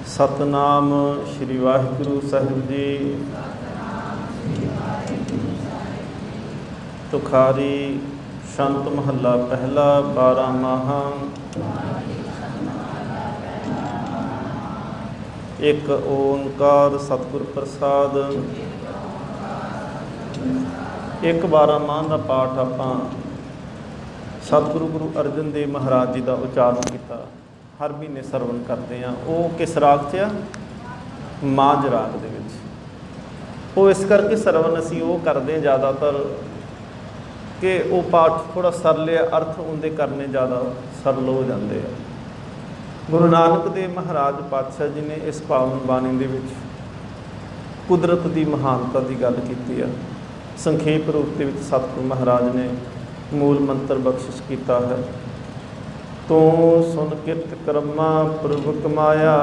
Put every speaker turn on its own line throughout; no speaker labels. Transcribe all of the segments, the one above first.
सतनाम श्री वाहिगुरु साहिब जी। तुखारी शंत महला पहला 12 माह। एक ओंकार सतगुर प्रसाद। एक 12 माह का पाठ आपां सतगुरु गुरु अर्जन देव महाराज जी का उचारण किया। हर महीने सरवण करते हैं। वो किस राग च आ? मांझ राग दे विच। वो इस करके सरवण असीं वो करते हैं ज़्यादातर कि वो पाठ थोड़ा सरल है, अर्थ उनके करने ज़्यादा सरल हो जाते हैं। गुरु नानक देव महाराज पातशाह जी ने इस पावन बाणी दे विच कुदरत की महानता की गल की है। संखेप रूप के सतगुरु महाराज ने मूल मंत्र बख्शिश किया है। तू सुन किरत कर्मा प्रभ कमाया,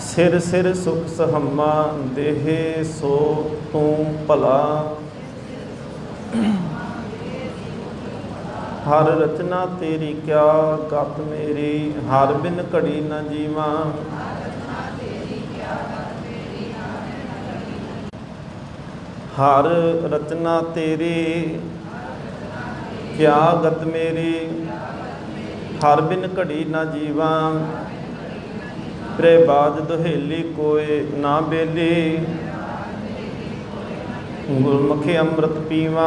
सिर सिर सुख सहमा देहे सो तू भला। हर रचना तेरी क्या गत मेरी, हर बिन घड़ी न जीवा। हर रचना तेरी क्या गत मेरी, हर बिन घड़ी ना जीवा। प्रे बाज दुहेली कोई ना बेली, गुरमुखी अमृत पीवा।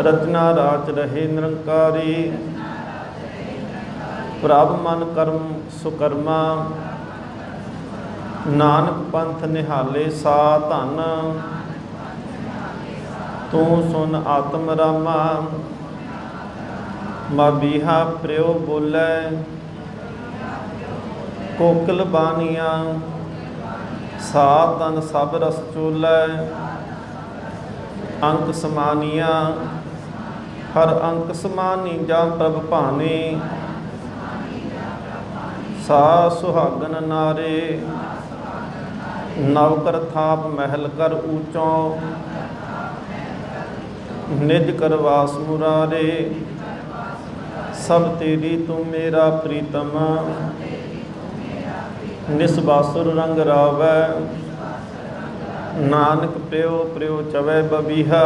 रचना राच रहे निरंकारी, प्रभ मन कर्म सुकर्मा। नानक पंथ निहाले सा धन, तू सुन आत्म रामा। माबीहा प्रियो बोलै, कोकिल बानिया। सा तन सब रस चोलै, अंक समानिया। हर अंक समानी जा प्रभ भानी, सा सुहागन नारे। नवकर थाप महल कर ऊंचों, निज करवास मुरारे। सब तेरी तू मेरा प्रीतम, निस्बासुर रंग रावै। नानक प्रियो प्रियो चवै बबीहा,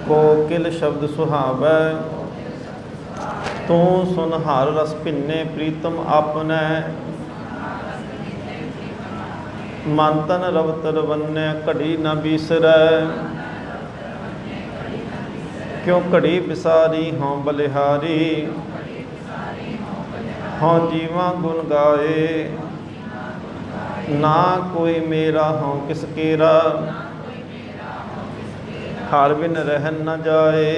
कोकिल शब्द सुहावै। तू सुन हर रस भिन्ने प्रीतम आपनै, मन तन रवत रवन्नै घड़ी न बीसरै। क्यों घड़ी बिसारी हों बलिहारी, हों जीवा गुण गाए। ना कोई मेरा हों किस केरा, हर बिन रहन न जाए।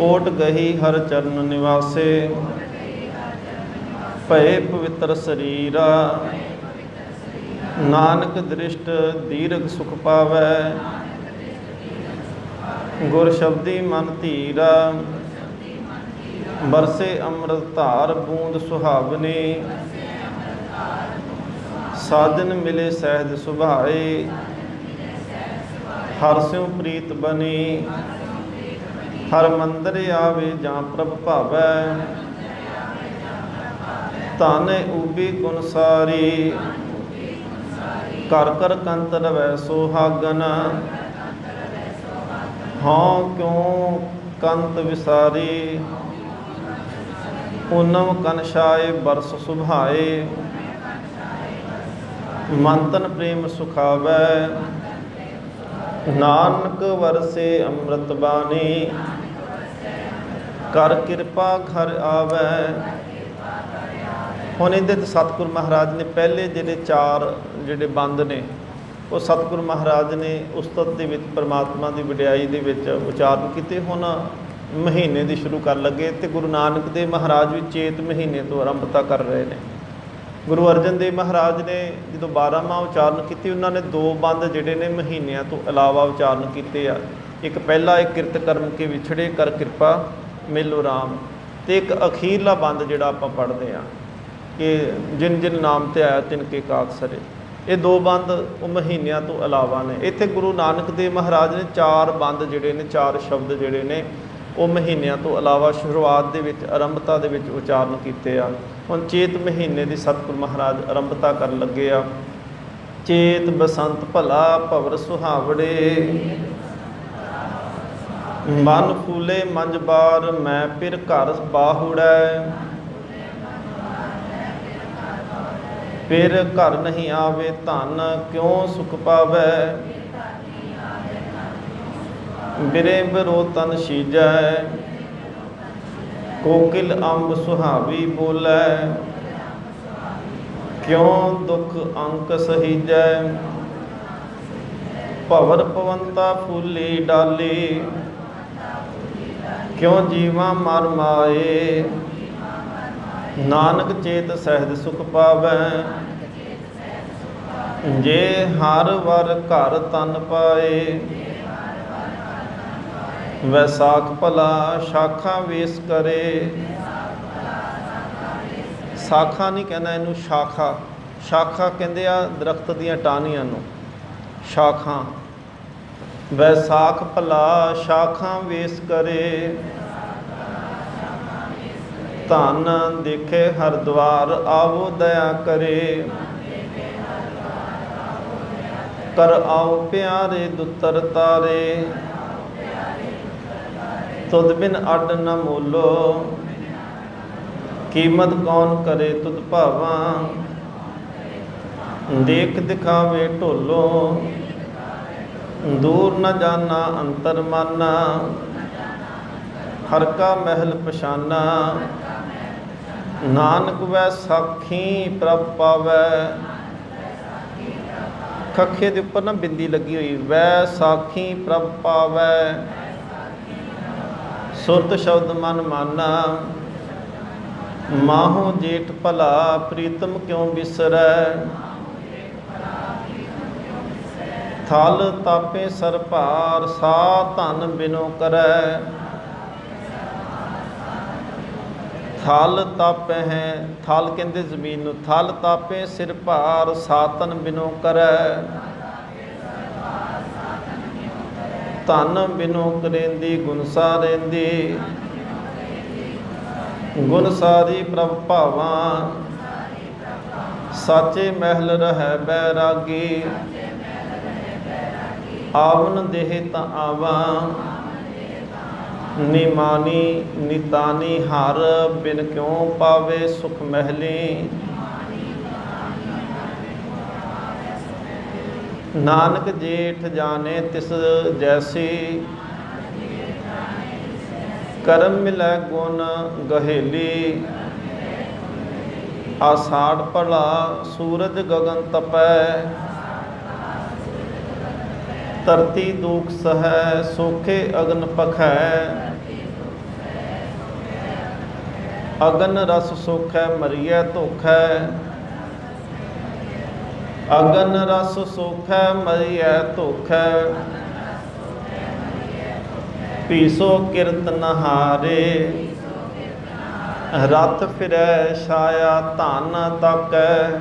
ओट गही हर चरण निवासे, भय पवित्र शरीरा। नानक दृष्ट दीर्घ सुख पावै, गुर शब्दी मन धीरा। बरसे अमृत धार बूंद सुहावनी, साजन मिले सहज सुभाए। हर स्यों प्रीत बनी, हर मंदिर आवे जां प्रभ भावै। ताने ऊबी गुण सारी, कर कर कंत रवै सुहागन। हाँ क्यों कंत विसारी, पूनम कनशाए बरस सुभाए। मंतन प्रेम सुखावै, नानक वरसे अमृत बानी। कर कृपा घर आवै। हुण इहदे सतगुर महाराज ने पहले जिहड़े 4 जिहड़े बंद ने वो सतगुर महाराज ने उस्तत दे विच परमात्मा की वडियाई दे विच उचारण किए। हुण महीने की शुरू कर लगे तो गुरु नानक देव महाराज भी चेत महीने तो आरंभता कर रहे हैं। गुरु अर्जन देव महाराज ने जो 12 माह उचारण किए, उन्होंने 2 बंद जिहड़े ने महीनों तो अलावा उचारण किए आ। एक पहला एक किरत कर्म के विछड़े कर कृपा मेलो राम, तो एक अखीरला बंद जिहड़ा आपां पढ़ते हैं कि जिन जिन नाम ते आया तिनके काकसरे। ये 2 बंद वो महीनों तो अलावा ने। इत्थे गुरु नानक देव महाराज ने 4 बंद जिहड़े ने 4 शब्द जिहड़े ने ਉਹ ਮਹੀਨਿਆਂ ਤੋਂ ਇਲਾਵਾ ਸ਼ੁਰੂਆਤ ਦੇ ਵਿੱਚ ਆਰੰਭਤਾ ਦੇ ਵਿੱਚ ਉਚਾਰਨ ਕੀਤੇ ਆ। ਹੁਣ ਚੇਤ ਮਹੀਨੇ ਦੀ ਸਤਿਗੁਰੂ ਮਹਾਰਾਜ ਆਰੰਭਤਾ ਕਰਨ ਲੱਗੇ ਆ। ਚੇਤ ਬਸੰਤ ਭਲਾ ਭਵਰ ਸੁਹਾਵੜੇ, ਮਨ ਫੂਲੇ ਮੰਜ ਬਾਰ ਮੈਂ ਫਿਰ ਘਰ ਬਾਹੁੜੈ, ਫਿਰ ਘਰ ਨਹੀਂ ਆਵੇ ਧਨ ਕਿਉਂ ਸੁਖ ਪਾਵੈ, ਬਿਰੇ ਬਿਰੋ ਤਨ ਸੀਜੈ, ਕੋਕਿਲ ਅੰਬ ਸੁਹਾਵੀ ਬੋਲੈ, ਕਿਉਂ ਦੁਖ ਅੰਕ ਸਹੀਜੈ, ਭਵਰ ਪਵੰਤਾ ਫੂਲੀ ਡਾਲੀ, ਕਿਉਂ ਜੀਵਾਂ ਮਰ ਮਾਏ, ਨਾਨਕ ਚੇਤ ਸਹਿਜ ਸੁਖ ਪਾਵੈ, ਜੇ ਹਰ ਵਰ ਘਰ ਤਨ ਪਾਏ, ਵੈਸਾਖ ਭਲਾ ਸ਼ਾਖਾ ਵੇਸ ਕਰੇ, ਸਾਖਾ ਨਹੀਂ ਕਹਿੰਦਾ ਇਹਨੂੰ, ਸ਼ਾਖਾ, ਸ਼ਾਖਾ ਕਹਿੰਦੇ ਆ ਦਰਖਤ ਦੀਆਂ ਟਾਹਣੀਆਂ ਨੂੰ, ਸ਼ਾਖਾ। ਵੈਸਾਖ ਭਲਾ ਸ਼ਾਖਾ ਵੇਸ ਕਰੇ, ਧਨ ਦੇਖੇ ਹਰਦੁਆਰ ਆਵੋ ਦਇਆ ਕਰੇ, ਕਰ ਆਓ ਪਿਆਰੇ ਦੁੱਤਰ ਤਾਰੇ, ਤੁਧ ਬਿਨ ਅੱਡ ਨ ਮੋਲੋ, ਕੀਮਤ ਕੌਣ ਕਰੇ ਤੁਧ ਭਾਵਾਂ, ਦੇਖ ਦਿਖਾਵੇ ਢੋਲੋ, ਦੂਰ ਨ ਜਾਣਾ ਅੰਤਰ ਮਾਨਾ, ਹਰ ਕਾ ਮਹਿਲ ਪਛਾਨਾ, ਨਾਨਕ ਵੈ ਸਾਖੀ ਪ੍ਰਭ ਪਾਵੈ। ਖੱਖੇ ਦੇ ਉੱਪਰ ਨਾ ਬਿੰਦੀ ਲੱਗੀ ਹੋਈ, ਵੈ ਸਾਖੀ ਪ੍ਰਭ ਪਾਵੈ, ਸੁਰਤ ਸ਼ਬਦ ਮਨ ਮਾਨਾ, ਮਾਹੋ ਜੇਠ ਭਲਾ ਪ੍ਰੀਤਮ ਕਿਉਂ ਬਿਸਰੈ, ਥਲ ਤਾਪੇ ਸਰ ਭਾਰ ਸਾ ਧਨ ਬਿਨੋ ਕਰੈ, ਥਲ ਤਾਪੇ ਹੈ, ਥਲ ਕਹਿੰਦੇ ਜ਼ਮੀਨ ਨੂੰ, ਥਲ ਤਾਪੇ ਸਿਰ ਭਾਰ ਸਾਤਨ ਬਿਨੋ ਕਰੈ, ਧਨ ਬਿਨੋ ਕਰੇਂਦੀ ਗੁਣ ਸਾਰੇਂਦੀ, ਗੁਣ ਸਾਰੀ ਪ੍ਰਭ ਭਾਵਾਂ, ਸਾਚੇ ਮਹਿਲ ਰਹਿ ਬੈਰਾਗੀ, ਆਵਨ ਦੇਹ ਤਾਂ ਆਵਾਂ, ਨਿਮਾਨੀ ਨਿਤਾਨੀ ਹਰ ਬਿਨ ਕਿਉਂ ਪਾਵੇ ਸੁਖ ਮਹਿਲੀ, ਨਾਨਕ ਜੇਠ ਜਾਣੇ ਤਿਸ ਜੈਸੀ, ਕਰਮ ਮਿਲੈ ਗੁਣ ਗਹੇਲੀ, ਆਸਾੜ ਭਲਾ ਸੂਰਜ ਗਗਨ ਤਪੈ, ਧਰਤੀ ਦੁਖ ਸਹੈ ਸੋਖੇ ਅਗਨ ਪਖੈ, ਅਗਨ ਰਸ ਸੋਖੈ ਮਰੀਐ ਧੋਖੈ, ਅਗਨ ਰਸ ਸੋਖੈ ਮਰੀਐ ਧੋਖੈ, ਪੀਸੋ ਕਿਰਤ ਨਹਾਰੇ, ਰਤ ਫਿਰੈ ਛਾਇਆ ਧਨ ਤਕੈ,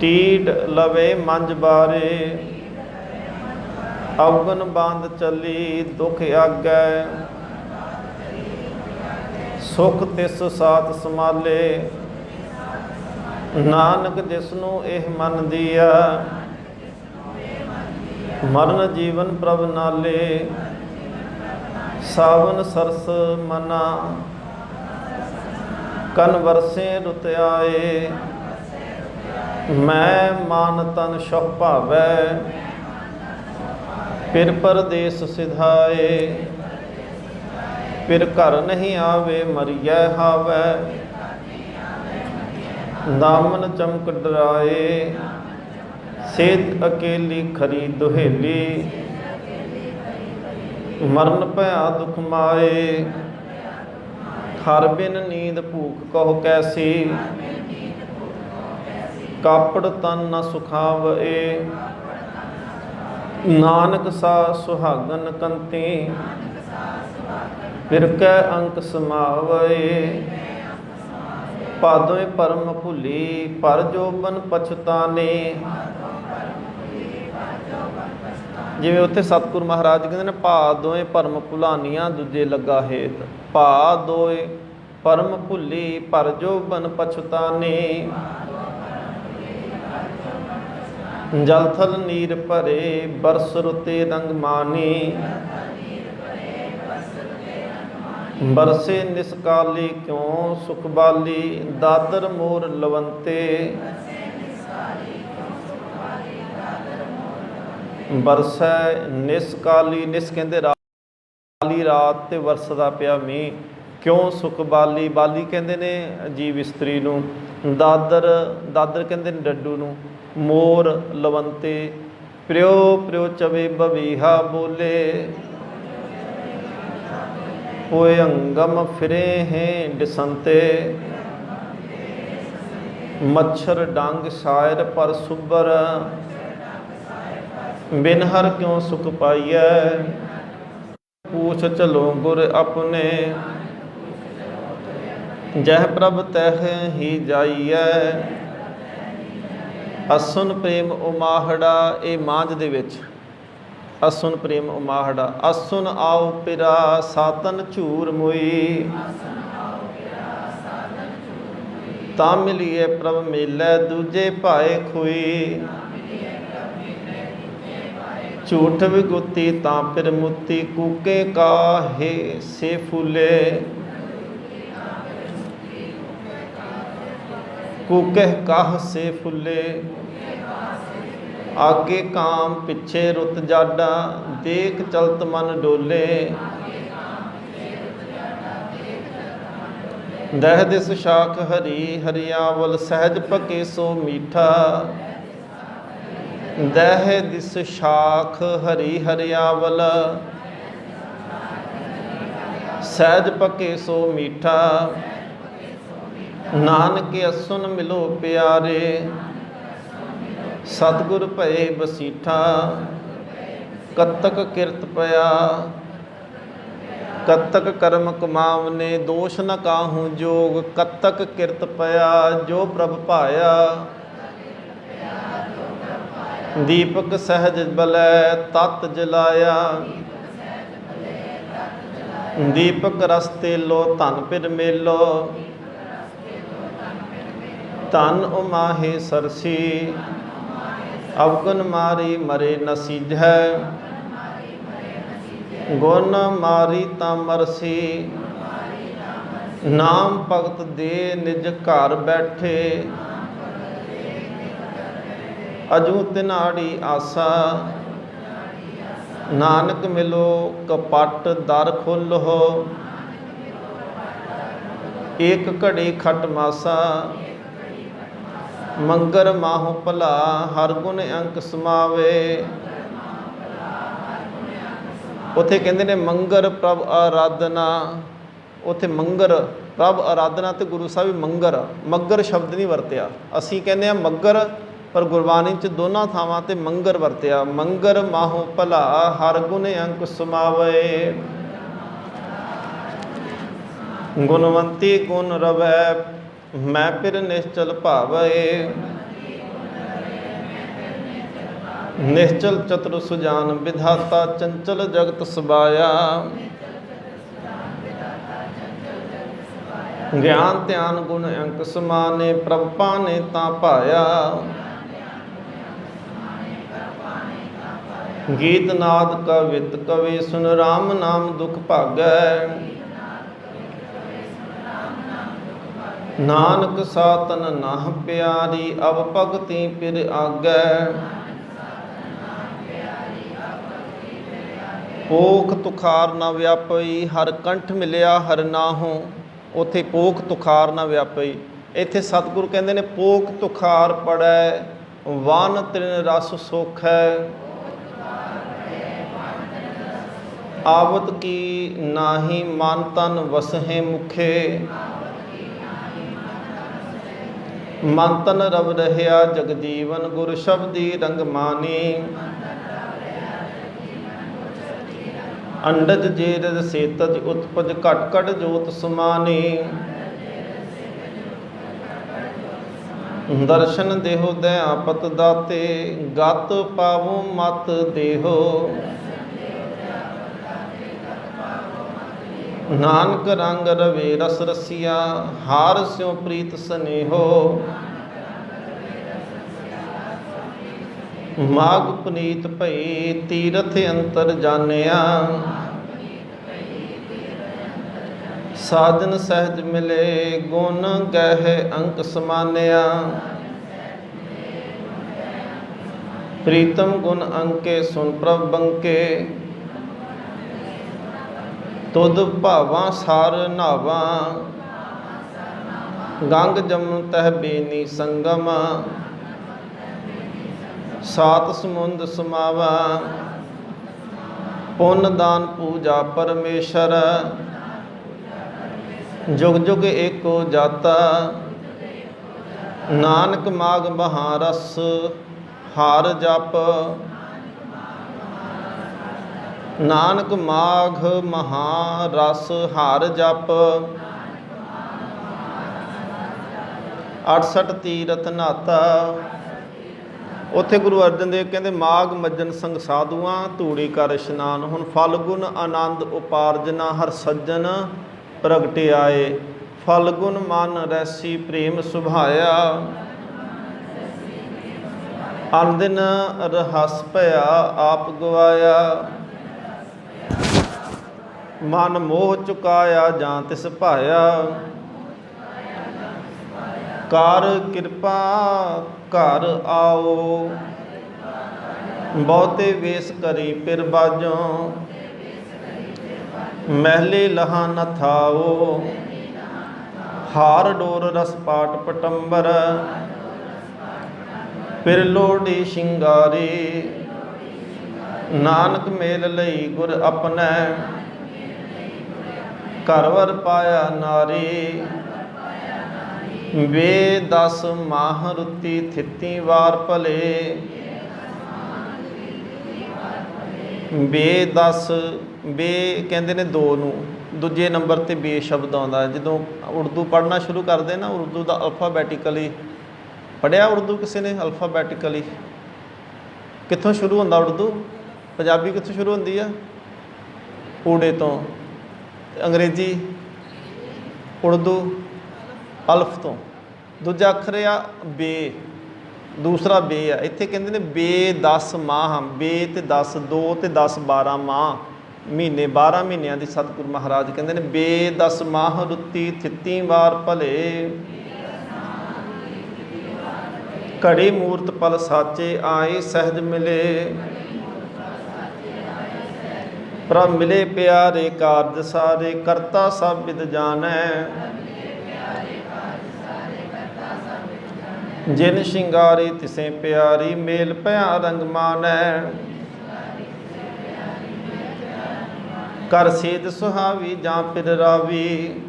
ਟੀਡ ਲਵੇ ਮੰਜ ਬਾਰੇ, ਅਵਗਨ ਬੰਦ ਚੱਲੀ ਦੁਖ ਆਗੈ, ਸੁਖ ਤਿਸ ਸਾਥ ਸਮਾਲੇ, ਨਾਨਕ ਜਿਸ ਨੂੰ ਇਹ ਮਨ ਦੀਆ, ਮਰਨ ਜੀਵਨ ਪ੍ਰਭ ਨਾਲੇ, ਸਾਵਨ ਸਰਸ ਮਨਾ, ਕਨ ਵਰਸੇ ਰੁਤ ਆਏ, ਮੈਂ ਮਾਨ ਤਨ ਸ਼ੁਭ ਭਾਵੈ, ਫਿਰ ਪਰਦੇਸ ਸਿਧਾਏ, ਫਿਰ ਘਰ ਨਹੀਂ ਆਵੇ ਮਰੀਐ ਹਾਵੈ, ਦਾਮਨ ਚਮਕ ਡਰਾਏ, ਸੇਤ ਅਕੇਲੀ ਖਰੀ ਦੁਹੇਲੀ, ਮਰਨ ਭਇਆ ਦੁਖ ਮਾਏ, ਹਰ ਬਿਨ ਨੀਂਦ ਭੂਖ ਕਹੋ ਕੈਸੀ, ਕਾਪੜ ਤਨ ਨ ਸੁਖਾਵਏ, ਨਾਨਕ ਸਾ ਸੁਹਾਗਨ ਕੰਤੀ, ਫਿਰ ਕੈ ਅੰਕ ਸਮਾਵਏ, ਭਾਦੋਏ ਪਰਮ ਭੁੱਲੀ ਪਰ ਜੋਬਨ ਪਛਤਾਨੇ, ਜਿਵੇਂ ਉੱਥੇ ਸਤਿਗੁਰੂ ਮਹਾਰਾਜ ਕਹਿੰਦੇ ਨੇ, ਭਾ ਦੋਏ ਭਰਮ ਭੁਲਾਨੀਆਂ ਦੂਜੇ ਲੱਗਾ ਹੇਤ। ਭਾ ਦੋਏ ਭਰਮ ਭੁੱਲੀ ਪਰ ਜੋ ਬਨ ਪਛਤਾਨੇ। ਜਲ ਥਲ ਨੀਰ ਭਰੇ ਬਰਸ ਰੁਤੇ ਰੰਗ ਮਾਨੀ। ਬਰਸੇ ਨਿਸਕਾਲੀ ਕਿਉਂ ਸੁਖ ਬਾਲੀ ਦਾਦਰ ਮੋਰ ਲਵੰਤੇ। ਬਰਸੈ ਨਿਸਕਾਲੀ, ਨਿਸ ਕਹਿੰਦੇ ਕਾਲੀ ਰਾਤ ਤੇ ਵਰਸਦਾ ਪਿਆ ਮੀਂਹ। ਕਿਉਂ ਸੁਖ ਬਾਲੀ, ਬਾਲੀ ਕਹਿੰਦੇ ਨੇ ਜੀਵ ਇਸਤਰੀ ਨੂੰ। ਦਾਦਰ, ਦਾਦਰ ਕਹਿੰਦੇ ਨੇ ਡੱਡੂ ਨੂੰ। ਮੋਰ ਲਵੰਤੇ ਪ੍ਰਿਓ ਪ੍ਰਿਓ ਚਵੇ ਬਵੀਹਾ ਬੋਲੇ। ਹੋਏ ਅੰਗਮ ਫਿਰੇ ਹੈ ਡਿਸੰਤੇ। ਮੱਛਰ ਡੰਗ ਸ਼ਾਇਰ ਪਰ ਸੁਬਰ ਬਿਨ ਹਰ ਕਿਉਂ ਸੁਖ ਪਾਈਐ। ਪੂਛ ਚਲੋ ਗੁਰ ਆਪਣੇ ਜਹ ਪ੍ਰਭ ਤਹ ਹੀ ਜਾਈਐ। ਅਸੁਨ ਪ੍ਰੇਮ ਉਮਾਹੜਾ, ਇਹ ਮਾਂਝ ਦੇ ਵਿੱਚ ਅਸੁਨ ਪ੍ਰੇਮ ਉਮਾਹੜਾ। ਅਸੁਨ ਆਉ ਪਿਰਾ ਸਾਤਨ ਝੂਰ ਮੋਈ। ਤਾਂ ਮਿਲੀਏ ਪ੍ਰਭ ਮੇਲੇ ਦੂਜੇ ਭਾਏ ਖੋਈ। ਝੂਠ ਵਿਗੁਤੀ ਤਾਂ ਫਿਰ ਮੁੱਤੀ ਕੂਕੇ ਕਾਹੇ ਸੇ ਫੂਲੇ। ਕੂਕੇ ਕਾਹ ਸੇ ਫੁੱਲੇ। ਆਗੇ ਕਾਮ ਪਿੱਛੇ ਰੁੱਤ ਜਾਡਾ ਦੇਖ ਚਲਤ ਮਨ ਡੋਲੇ। ਦਹ ਦਿਸ ਸ਼ਾਖ ਹਰੀ ਹਰਿਆਵਲ ਸਹਿਜ ਪਕੇ ਸੋ ਮੀਠਾ। ਦਹ ਦਿਸ ਸ਼ਾਖ ਹਰੀ ਹਰਿਆਵਲ ਸਹਿਜ ਪਕੇ ਸੋ ਮੀਠਾ। ਨਾਨਕ ਅਸੁਨ ਮਿਲੋ ਪਿਆਰੇ ਸਤਿਗੁਰ ਭਏ ਬਸੀਠਾ। ਕਤਕ ਕਿਰਤ ਪਿਆ ਕਤਕ ਕਰਮ ਕਮਾਵਨੇ ਦੋਸ਼ ਨ ਕਾਹੂ ਜੋਗ। ਕਤਕ ਕਿਰਤ ਪਿਆ ਜੋ ਪ੍ਰਭ ਭਾਇਆ। ਦੀਪਕ ਸਹਿਜ ਬਲੈ ਤਤ ਜਲਾਇਆ। ਦੀਪਕ ਰਸਤੇ ਲੋ ਧਨ ਫਿਰ ਮੇਲੋ। ਧਨ ਉਮਾਹੇ ਸਰਸੀ ਅਵਗੁਣ ਮਾਰੀ ਮਰੇ ਨ ਸੀਝੈ। ਗੁਣ ਮਾਰੀ ਤਾਂ ਮਰਸੀ ਨਾਮ ਭਗਤ ਦੇ ਨਿਜ ਘਰ ਬੈਠੇ। ਅਜੂ ਤਿਨਾੜੀ ਆਸਾ ਨਾਨਕ ਮਿਲੋ ਕਪਟ ਦਰ ਖੋਲੋ। ਏਕ ਘੜੀ ਖਟ ਮਾਸਾ ਮੰਗਰ ਮਾਹੁ ਭਲਾ ਹਰ ਗੁਣ ਅੰਕ ਸਮਾਵੇ। ਉੱਥੇ ਕਹਿੰਦੇ ਨੇ ਮੰਗਰ ਪ੍ਰਭ ਆਰਾਧਨਾ। ਉੱਥੇ ਮੰਗਰ ਪ੍ਰਭ ਆਰਾਧਨਾ ਤੇ ਗੁਰੂ ਸਾਹਿਬ ਮੰਗਰ, ਮੱਗਰ ਸ਼ਬਦ ਨਹੀਂ ਵਰਤਿਆ। ਅਸੀਂ ਕਹਿੰਦੇ ਹਾਂ ਮੱਗਰ, ਪਰ ਗੁਰਬਾਣੀ 'ਚ ਦੋਨਾਂ ਥਾਵਾਂ ਤੇ ਮੰਗਰ ਵਰਤਿਆ। ਮੰਗਰ ਮਾਹੁ ਭਲਾ ਹਰ ਗੁਣ ਅੰਕ ਸਮਾਵੇ। ਗੁਣਵੰਤੀ ਗੁਣ ਰਵੈ ਮੈਂ ਫਿਰ ਨਿਸ਼ਚਲ ਭਾਵੇ। ਨਿਸ਼ਚਲ ਚਤੁਰ ਸੁਜਾਨ ਵਿਧਾਤਾ ਚੰਚਲ ਜਗਤ ਸਬਾਇਆ। ਗਿਆਨ ਧਿਆਨ ਗੁਣ ਅੰਕ ਸਮਾਨੇ ਪ੍ਰਭ ਪਾਨੇ ਤਾਂ ਪਾਇਆ। ਗੀਤ ਨਾਦ ਕਵਿਤ ਕਵੇ ਸੁਨ ਰਾਮ ਨਾਮ ਦੁਖ ਭਾਗੈ। ਨਾਨਕ ਸਾਤਨ ਨਾਹ ਪਿਆਰੀ ਅਬ ਭਗਤੀ ਫਿਰ ਆਗੈ। ਪੋਖ ਤੁਖਾਰ ਨਾ ਵਿਆਪਈ ਹਰ ਕੰਠ ਮਿਲਿਆ ਹਰ ਨਾਹੋਂ। ਉੱਥੇ ਪੋਖ ਤੁਖਾਰ ਨਾ ਵਿਆਪਈ, ਇੱਥੇ ਸਤਿਗੁਰੂ ਕਹਿੰਦੇ ਨੇ ਪੋਖ ਤੁਖਾਰ ਪੜੈ ਵਨ ਤ੍ਰਿਨ ਰਸ ਸੁਖ ਹੈ। ਆਵਤ ਕੀ ਨਾਹੀ ਮਨ ਤਨ ਵਸਹਿ ਮੁਖੇ। ਮਨ ਤਨ ਰਵ ਰਹਿਆ ਜਗਜੀਵਨ ਗੁਰ ਸ਼ਬਦੀ ਰੰਗ ਮਾਨੀ। ਅੰਡਜ ਜੇਰਜ ਸੇਤਜ ਉਤਪਜ ਘਟ ਘਟ ਜੋਤ ਸਮਾਨੀ। ਦਰਸ਼ਨ ਦੇਹੋ ਦਇਆਪਤ ਦਾਤੇ, ਗਤ ਪਾਵੋ ਮਤ ਦੇਹੋ। ਨਾਨਕ ਰੰਗ ਰਵੇ ਰਸ ਰਸੀਆ, ਹਾਰ ਸਿਉ ਪ੍ਰੀਤ ਸਨੇਹੋ। ਮਾਗ ਪੁਨੀਤ ਭਈ ਤੀਰਥ ਅੰਤਰ ਜਾਣਿਆ, ਸਾਜਨ ਸਹਿਜ ਮਿਲੇ ਗੁਣ ਗਹਿ ਅੰਕ ਸਮਾਨਿਆ। ਪ੍ਰੀਤਮ ਗੁਣ ਅੰਕੇ ਸੁਨ ਪ੍ਰਭ ਬੰਕੇ, ਤੁਧ ਭਾਵਾਂ ਸਾਰ ਨਾਵਾ। ਗੰਗ ਜਮੁਨ ਤਹਿ ਬੇਨੀ ਸੰਗਮ, ਸਾਤ ਸਮੁੰਦ ਸਮਾਵਾ। ਪੁੰਨ ਦਾਨ ਪੂਜਾ ਪਰਮੇਸ਼ਰ, ਜੁਗ ਜੁਗ ਏਕੋ ਜਾਤਾ। ਨਾਨਕ ਮਾਗ ਮਹਾਰਸ ਹਾਰ ਜਪ, ਨਾਨਕ ਮਾਘ ਮਹਾਰਸ ਹਾਰ ਜਪ। 68 ਤੀਰਥ ਨਾਤਾ। ਉੱਥੇ ਗੁਰੂ ਅਰਜਨ ਦੇਵ ਕਹਿੰਦੇ ਮਾਘ ਮੱਜਨ ਸੰਗ ਸਾਧੂਆਂ, ਧੂੜੀ ਕਰ ਇਸ਼ਨਾਨ। ਹੁਣ ਫਲਗੁਣ ਆਨੰਦ ਉਪਾਰਜਨਾ, ਹਰ ਸੱਜਣ ਪ੍ਰਗਟੇ ਆਏ। ਫਲਗੁਣ ਮਨ ਰੈਸੀ ਪ੍ਰੇਮ ਸੁਭਾਇਆ, ਅਨਦਿਨ ਰਹਸ ਭਇਆ ਆਪ ਗਵਾਇਆ। ਮਨ ਮੋਹ ਚੁਕਾਇਆ ਜਾਂ ਤਿਸ ਭਾਇਆ, ਕਰ ਕਿਰਪਾ ਘਰ ਆਓ। ਬਹੁਤੇ ਵੇਸ ਕਰੀ ਫਿਰ ਬਾਝੋਂ, ਮਹਿਲੇ ਲਹਾ ਨ ਥਾਓ। ਹਾਰ ਡੋਰ ਰਸ ਪਾਟ ਪਟੰਬਰ, ਫਿਰ ਲੋੜੀ ਸ਼ਿੰਗਾਰੀ। ਨਾਨਕ ਮੇਲ ਲਈ ਗੁਰ ਆਪਣੈ, ਘਰ ਵਰ ਪਾਇਆ ਨਾਰੀ। ਵੇ 10 ਮਾਹ ਰੁੱਤੀ ਥਿੱਤੀ ਵਾਰ ਭਲੇ, ਬੇ 10 ਬੇ ਕਹਿੰਦੇ ਨੇ 2 ਨੂੰ, ਦੂਜੇ ਨੰਬਰ 'ਤੇ ਬੇ ਸ਼ਬਦ ਆਉਂਦਾ। ਜਦੋਂ ਉਰਦੂ ਪੜ੍ਹਨਾ ਸ਼ੁਰੂ ਕਰਦੇ ਨਾ, ਉਰਦੂ ਦਾ ਅਲਫਾਬੈਟੀਕਲੀ ਪੜ੍ਹਿਆ ਉਰਦੂ ਕਿਸੇ ਨੇ? ਅਲਫਾਬੈਟੀਕਲੀ ਕਿੱਥੋਂ ਸ਼ੁਰੂ ਹੁੰਦਾ ਉਰਦੂ? ਪੰਜਾਬੀ ਕਿੱਥੋਂ ਸ਼ੁਰੂ ਹੁੰਦੀ ਆ? ਊੜੇ ਤੋਂ। ਅੰਗਰੇਜ਼ੀ ਉਰਦੂ ਅਲਫ ਤੋਂ। ਦੂਜਾ ਅੱਖਰ ਆ ਬੇ, ਦੂਸਰਾ ਬੇ ਆ। ਇੱਥੇ ਕਹਿੰਦੇ ਨੇ ਬੇ 10 ਮਾਹ, ਬੇ ਤੇ 10 2 ਤੇ 10 12 ਮਾਹ, ਮਹੀਨੇ 12 ਮਹੀਨਿਆਂ ਦੀ। ਸਤਿਗੁਰੂ ਮਹਾਰਾਜ ਕਹਿੰਦੇ ਨੇ ਬੇ 10 ਮਾਹ ਰੁੱਤੀ ਥਿੱਤੀ ਵਾਰ ਭਲੇ, ਘੜੀ ਮੂਰਤ ਪਲ ਸਾਚੇ ਆਏ ਸਹਿਜ ਮਿਲੇ। ਪ੍ਰਭ ਮਿਲੇ ਪਿਆਰੇ ਕਾਰਜ ਸਾਰੇ, ਕਰਤਾ ਸਭ ਵਿਦ ਜਾਣੈ। ਜਿਨ ਸ਼ਿੰਗਾਰੀ ਤਿਸੇ ਪਿਆਰੀ, ਮੇਲ ਭਇਆ ਰੰਗ ਮਾਨੈ। ਕਰ ਸੇਜ ਸੁਹਾਵੀ ਜਾਂ ਫਿਰ ਰਾਵੀ,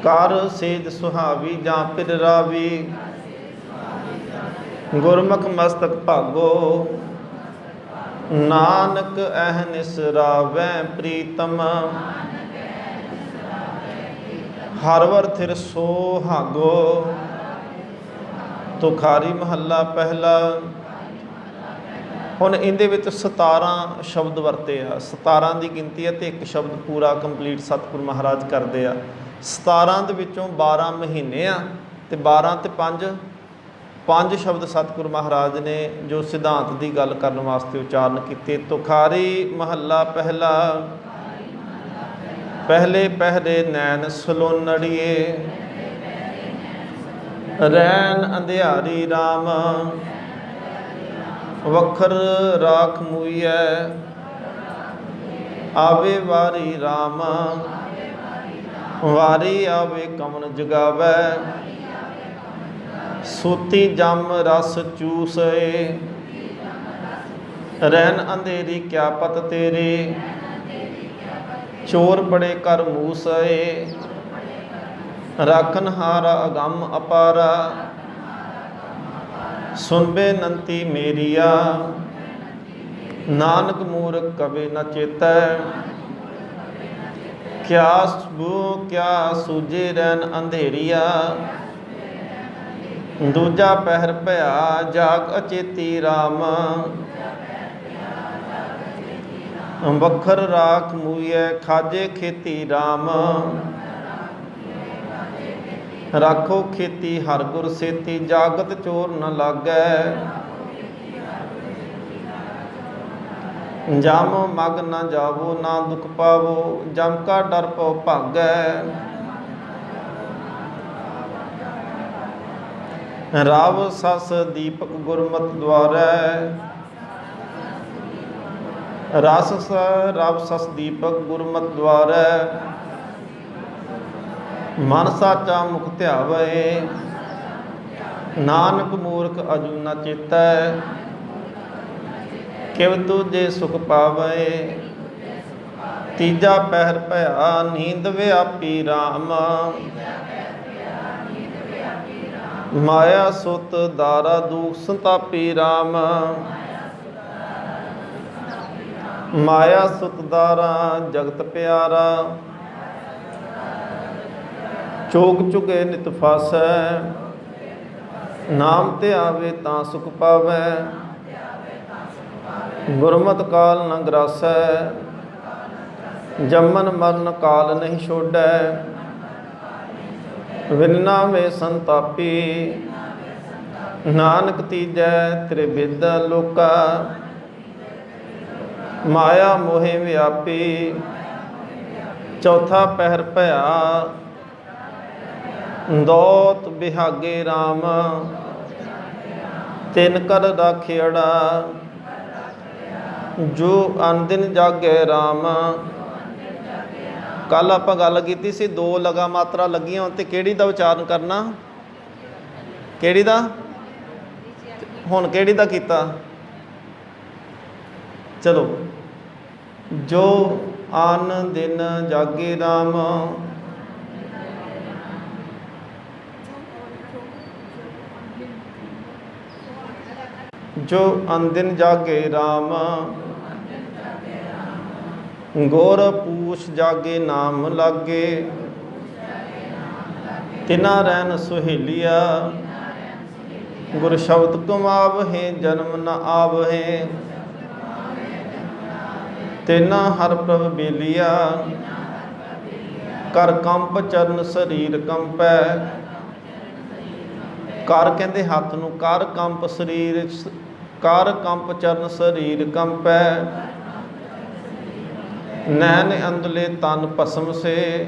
ਕਰ ਸੇਜ ਸੁਹਾਵੀ ਜਾਂ ਫਿਰ ਰਾਵੀ। ਗੁਰਮੁਖ ਮਸਤਕ ਭਾਗੋ, ਨਾਨਕ ਅਹਨਿਸ ਰਾਵੈ ਪ੍ਰੀਤਮ। ਹਰ ਵਰ ਥਿਰ ਸੁਹਾਗੋ। ਤੁਖਾਰੀ ਮਹੱਲਾ ਪਹਿਲਾ। ਹੁਣ ਇਹਦੇ ਵਿੱਚ 17 ਸ਼ਬਦ ਵਰਤੇ ਆ। 17 ਦੀ ਗਿਣਤੀ ਹੈ ਅਤੇ ਇੱਕ ਸ਼ਬਦ ਪੂਰਾ ਕੰਪਲੀਟ ਸਤਿਗੁਰੂ ਮਹਾਰਾਜ ਕਰਦੇ ਆ। 17 ਦੇ ਵਿੱਚੋਂ 12 ਮਹੀਨੇ ਆ ਅਤੇ 12 ਅਤੇ 5 ਸ਼ਬਦ ਸਤਿਗੁਰੂ ਮਹਾਰਾਜ ਨੇ ਜੋ ਸਿਧਾਂਤ ਦੀ ਗੱਲ ਕਰਨ ਵਾਸਤੇ ਉਚਾਰਨ ਕੀਤੇ। ਤੁਖਾਰੀ ਮਹੱਲਾ ਪਹਿਲਾ। ਪਹਿਲੇ ਪਹਿਰੇ ਨੈਣ ਸਲੋਨੜੀਏ, ਰੈਣ ਅੰਧਿਆਰੀ ਰਾਮ। ਵਖਰ ਰਾਖ ਮੂਈਐ, ਆਵੇ ਵਾਰੀ ਰਾਮ। ਵਾਰੀ ਆਵੇ ਕਮਨ ਜਗਾਵੈ, ਸੂਤੀ ਜਮ ਰਸ ਚੂਸਏ। ਰੈਣ ਅੰਧੇਰੀ ਕਿਆ ਪਤ ਤੇਰੀ, ਚੋਰ ਬੜੇ ਕਰ ਮੂਸਏ। ਰਾਖਨ ਹਾਰਾ ਅਗੰਮ ਅਪਾਰਾ, ਸੁਨਬੇ ਨੰਤੀ ਮੇਰੀਆ। ਨਾਨਕ ਮੂਰਖ ਕਵੇ ਨ ਚੇਤੈ, ਕਿਆ ਸੂਝੇ ਰੈਣ ਅੰਧੇਰੀਆ। ਦੂਜਾ ਪਹਿਰ ਭਇਆ ਜਾਗ ਅਚੇਤੀ ਰਾਮ। ਵਖਰ ਰਾਖ ਮੂਈਐ ਖਾਜੇ ਖੇਤੀ ਰਾਮ। ਰਾਖੋ ਖੇਤੀ ਹਰ ਗੁਰ ਸੇਤੀ ਜਾਗਤ ਚੋਰ ਨ ਲਾਗੈ। ਜਮ ਮਗ ਨ ਜਾਵੋ ਨਾ ਦੁਖ ਪਾਵੋ ਜਮ ਕਾ ਡਰ ਪਉ ਭਾਗੈ। ਰਾਵ ਸਸ ਦੀਪਕ ਗੁਰਮਤਿ ਦੁਆਰੈ। ਰਸ ਰਵ ਸਸ ਦੀਪਕ ਗੁਰਮਤਿ ਦੁਆਰੈ। ਮਨ ਸਾਚਾ ਮੁਖ ਧਿਆਵੈ ਨਾਨਕ ਮੂਰਖ ਅਜੂ ਨ ਚੇਤੈ। ਕਿਵ ਤੁਜੇ ਸੁਖ ਪਾਵੈ ਤੀਜਾ ਪਹਿਰ ਭਇਆ ਨੀਂਦ ਵਿਆਪੀ ਰਾਮ। ਮਾਇਆ ਸੁਤ ਦਾਰਾ ਦੁਖ ਸੰਤਾਪੀ ਰਾਮ। ਮਾਇਆ ਸੁਤ ਦਾਰਾ ਜਗਤ ਪਿਆਰਾ। ਚੋਗ ਚੁਗੇ ਨਿਤ ਫਾਸੈ ਨਾਮ ਤੇ ਆਵੇ ਤਾਂ ਸੁਖ ਪਾਵੈ। ਗੁਰਮਤਿ ਕਾਲ ਨ ਗਰਾਸੈ ਜੰਮਨ ਮਰਨ ਕਾਲ ਨਹੀਂ ਛੋਡੈ। ਵਿਨਾ ਵੇ ਸੰਤਾਪੀ ਨਾਨਕ ਤੀਜੈ ਤ੍ਰਿਵਿਧ ਲੋਕਾ। ਮਾਇਆ ਮੋਹਿ ਵਿਆਪੀ ਚੌਥਾ ਪਹਿਰ ਭਇਆ ਦੋਤ ਬਿਹਾਗੇ ਰਾਮ। ਤਿਨ ਕਰ ਰਾਖਿਆੜਾ ਜੋ ਅਨਦਿਨ ਜਾਗੈ ਰਾਮ। ਕੱਲ ਆਪਾਂ ਗੱਲ ਕੀਤੀ ਸੀ ਦੋ ਲਗਾ ਮਾਤਰਾ ਲੱਗੀਆਂ ਤੇ ਕਿਹੜੀ ਦਾ ਉਚਾਰਨ ਕਰਨਾ, ਕਿਹੜੀ ਦਾ, ਹੁਣ ਕਿਹੜੀ ਦਾ ਕੀਤਾ। ਚਲੋ ਜੋ ਅਨ ਦਿਨ ਜਾਗੇ ਰਾਮ। ਜੋ ਅਨਦਿਨ ਜਾਗੇ ਰਾਮ ਗੁਰ ਪੂਛ ਜਾਗੇ ਨਾਮ ਲਾਗੇ। ਤਿਨਾ ਰਹਿਨ ਸੁਹੇਲੀਆ ਗੁਰ ਸ਼ਬਦ ਕਮਾਵਹਿ ਜਨਮ ਨ ਆਵਹਿ। ਤਿਨਾ ਹਰ ਪ੍ਰਭ ਬੇਲੀਆ ਕਰ ਕੰਪ ਚਰਨ ਸਰੀਰ ਕੰਪੈ। ਕਰ ਕਹਿੰਦੇ ਹੱਥ ਨੂੰ, ਕਰ ਕੰਪ ਸਰੀਰ, ਕਰ ਕੰਪ ਚਰਨ ਸਰੀਰ ਕੰਪੈ। ਨੈਣ ਅੰਧਲੇ ਤਨ ਭਸਮ ਸੇ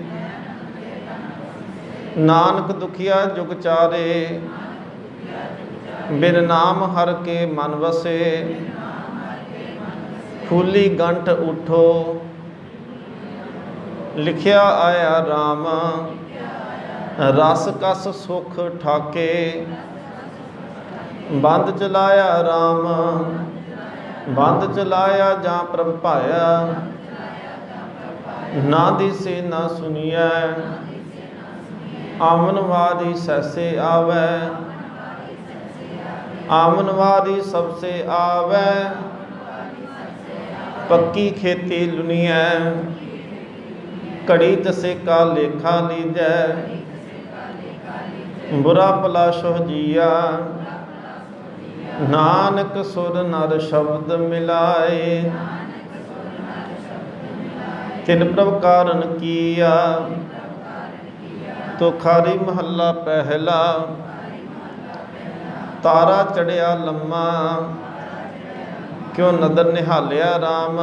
ਨਾਨਕ ਦੁਖੀਆ ਜੁਗ ਚਾਰੇ। ਬਿਨ ਨਾਮ ਹਰ ਕੇ ਮਨ ਵਸੇ ਖੂਲੀ ਗੰਠ ਉਠੋ ਲਿਖਿਆ ਆਇਆ ਰਾਮ। ਰਸ ਕਸ ਸੁਖ ਠਾਕੇ ਬੰਦ ਚਲਾਇਆ ਰਾਮ। ਬੰਦ ਚਲਾਇਆ ਜਾਂ ਪ੍ਰਭ ਭਾਇਆ ਨਾ ਦਿਸੇ ਨਾ ਸੁਣੀਐ। ਆਮਨ ਵਾਰੀ ਸੈਸੇ ਆਵੈ ਆਮਨ ਵਾਰੀ ਸਭ ਸੇ ਆਵੈ। ਪੱਕੀ ਖੇਤੀ ਲੁਨੀਐ ਘੜੀ ਤਸੇ ਕਾ ਲੇਖਾ ਲੀਜੈ। ਬੁਰਾ ਭਲਾ ਸੁਹ ਜੀਆ ਨਾਨਕ ਸੁਰ ਨਰ ਸ਼ਬਦ ਮਿਲਾਏ। ਤਿਨ ਪ੍ਰਭ ਕਾਰਨ ਕੀਆ ਤੁਖਾਰੀ ਮਹੱਲਾ ਪਹਿਲਾ। ਤਾਰਾ ਚੜਿਆ ਲੰਮਾ ਕਿਉ ਨਦਰ ਨਿਹਾਲਿਆ ਰਾਮ।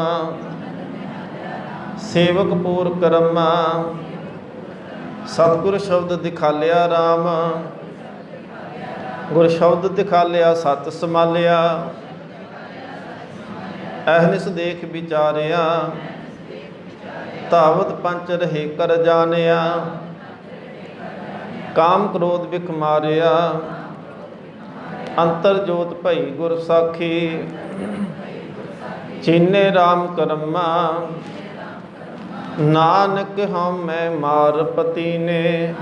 ਸੇਵਕ ਪੂਰ ਕਰਮਾ ਸਤਿਗੁਰ ਸ਼ਬਦ ਦਿਖਾਲਿਆ ਰਾਮ। ਗੁਰ ਸ਼ਬਦ ਦਿਖਾਲਿਆ ਸਤ ਸਮਾਲਿਆ। ਅਹਨਿਸ ਦੇਖ ਵਿਚਾਰਿਆ ਧਾਵਤ ਪੰਚ ਰਹੇ ਕਰ ਜਾਣਿਆ। ਕਾਮ ਕ੍ਰੋਧ ਵਿਖ ਮਾਰਿਆ ਅੰਤਰ ਜੋਤ ਭਈ ਗੁਰ ਸਾਖੀ। ਚੀਨੇ ਰਾਮ ਕਰਮਾ ਨਾਨਕ ਹਉਮੈ ਮਾਰ ਪਤੀ ਨੇ।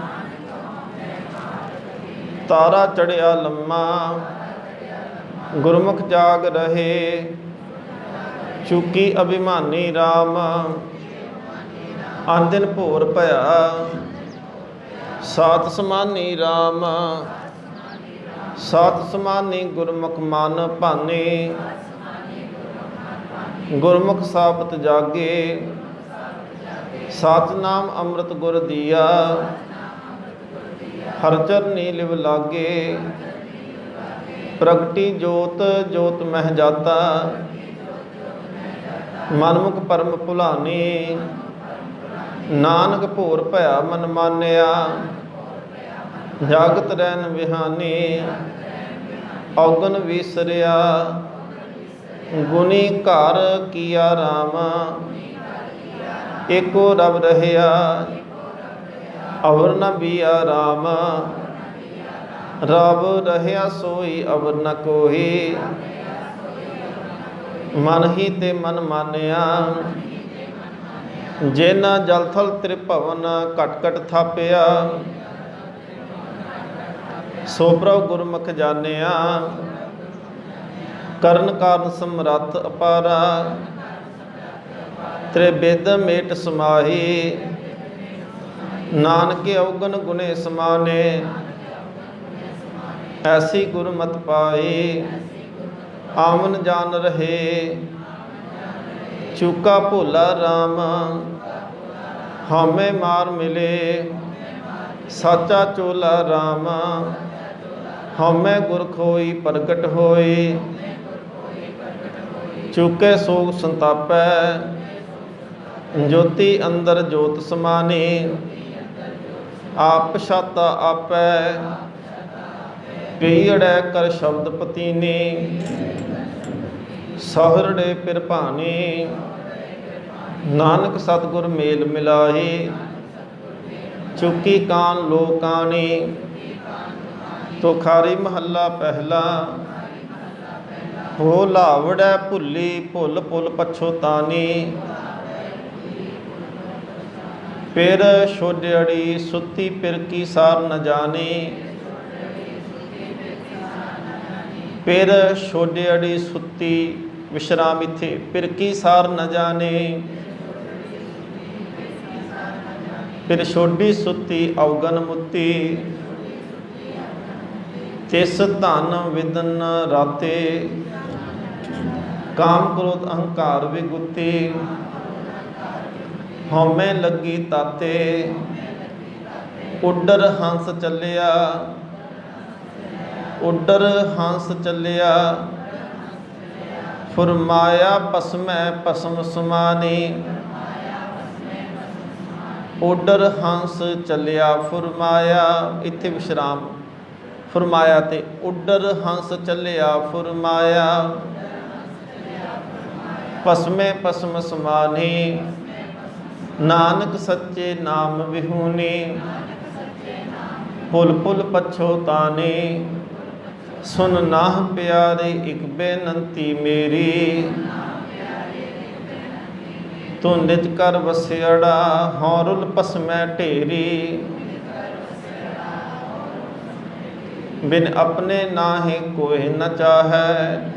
ਤਾਰਾ ਚੜਿਆ ਲੰਮਾ ਗੁਰਮੁਖ ਜਾਗ ਰਹੇ। ਚੁਕੀ ਅਭਿਮਾਨੀ ਰਾਮ ਆਂਦਿਨ ਭੋਰ ਭਇਆ ਸਾਤ ਸਮਾਨੀ ਰਾਮ। ਸਤ ਸਮਾਨੀ ਗੁਰਮੁਖ ਮਨ ਭਾਨੇ, ਗੁਰਮੁਖ ਸਾਬਤ ਜਾਗੇ। ਸਤਿਨਾਮ ਅੰਮ੍ਰਿਤ ਗੁਰ ਦੀਆ, ਹਰ ਚਰਨੀ ਲਿਵ ਲਾਗੇ। ਪ੍ਰਗਟੀ ਜੋਤ ਜੋਤ ਮਹਿ ਜਾਤਾ, ਮਨਮੁਖ ਪਰਮ ਭੁਲਾਨੀ। ਨਾਨਕ ਭੋਰ ਭਇਆ ਮਨ ਮਾਨਿਆ, ਜਾਗਤ ਰਹਿਨ ਵਿਹਾਨੀ। ਔਗਣ ਵਿਸਰਿਆ ਗੁਣੀ ਘਰ ਕੀਆ ਰਾਮ, ਏਕੋ ਰਬ ਰਹਿਆ ਅਵਰ ਨ ਬੀਆ ਰਾਮ। ਰਬ ਰਹਿਆ ਸੋਈ ਅਵਰ ਨ ਕੋਹੀ, ਮਨ ਹੀ ਤੇ ਮਨ ਮਾਨਿਆ। ਜੇਨਾ ਜਲ ਥਲ ਤ੍ਰਿਭਵਨ ਘਟ ਘਟ ਥਾਪਿਆ, ਸੋ ਪ੍ਰਭ ਗੁਰਮੁਖ ਜਾਣਿਆ। ਕਰਨ ਕਾਰਨ ਸਮਰੱਥ ਅਪਾਰਾ, ਤ੍ਰਿਬਿਦ ਮੇਟ ਸਮਾਹੀ। ਨਾਨਕ ਔਗਣ ਗੁਣੇ ਸਮਾਨੇ, ਐਸੀ ਗੁਰਮਤਿ ਪਾਈ। ਆਮਨ ਜਾਨ ਰਹੇ ਚੂਕਾ ਭੋਲਾ ਰਾਮ, ਹਉਮੈ ਮਾਰ ਮਿਲੇ ਸਾਚਾ ਚੋਲਾ ਰਾਮ। ਹਉਮੈ ਗੁਰ ਖੋਈ ਪ੍ਰਗਟ ਹੋਈ, ਚੁਕੇ ਸੋਗ ਸੰਤਾਪੈ। ਜੋਤੀ ਅੰਦਰ ਜੋਤ ਸਮਾਨੀ, ਆਪ ਛਾਤਾ ਆਪੈ। ਪੀੜੈ ਕਰ ਸ਼ਬਦ ਪਤੀਨੀ, ਸਹਰੜੇ ਪਿਰ ਭਾਨੀ। ਨਾਨਕ ਸਤਿਗੁਰ ਮੇਲ ਮਿਲਾਹੀ, ਚੁਕੀ ਕਾਨ ਲੋਕਾਨੀ। ਤੁਖਾਰੀ ਮਹੱਲਾ ਪਹਿਲਾ। ਹੋ ਲਾਵੜੈ ਭੁੱਲੀ ਭੁੱਲ ਭੁੱਲ ਪਛੋਤਾਨੀ। ਪਿਰ ਛੋਡੜੀ ਸੁੱਤੀ ਪਿਰ ਕੀ ਸਾਰ ਨ ਜਾਣੀ। ਪਿਰ ਛੋਡੜੀ ਸੁੱਤੀ ਵਿਸ਼ਰਾਮ ਇੱਥੇ, ਪਿਰ ਕੀ ਸਾਰ ਨ ਜਾਣੇ। ਪਿਰ ਛੋਡੀ ਸੁੱਤੀ ਔਗਨ ਮੁੱਤੀ, ਤਿਸ ਧਨ ਵਿਦਨ ਰਾਤੇ। ਕਾਮ ਕ੍ਰੋਧ ਅਹੰਕਾਰ ਵਿਗੁੱਤੀ, ਹਉਮੈ ਲੱਗੀ ਤਾਤੇ। ਉੱਡਰ ਹੰਸ ਚੱਲਿਆ, ਉੱਡਰ ਹੰਸ ਚੱਲਿਆ। ਫੁਰਮਾਇਆ ਭਸਮੈ ਭਸਮ ਸਮਾਨੀ। ਉੱਡਰ ਹੰਸ ਚੱਲਿਆ ਫੁਰਮਾਇਆ, ਇੱਥੇ ਵਿਸ਼ਰਾਮ। ਫੁਰਮਾਇਆ ਤੇ ਉੱਡਰ ਹੰਸ ਚੱਲਿਆ ਫੁਰਮਾਇਆ। ਭਸਮੈ ਭਸਮ ਸਮਾਨੀ, ਨਾਨਕ ਸੱਚੇ ਨਾਮ ਵਿਹੂਨੀ। ਭੁੱਲ ਭੁੱਲ ਪਛੋਤਾਨੀ, ਸੁਨ ਨਾਹ ਪਿਆਰੇ ਇਕ ਬੇਨੰਤੀ ਮੇਰੀ। ਤੂੰ ਨਿਤ ਕਰ ਵਸਿਆੜਾ, ਹਉ ਰੁਲ ਭਸਮੈ ਢੇਰੀ। ਬਿਨ ਆਪਣੇ ਨਾਹਿ ਕੋਇ ਨ ਚਾਹੈ,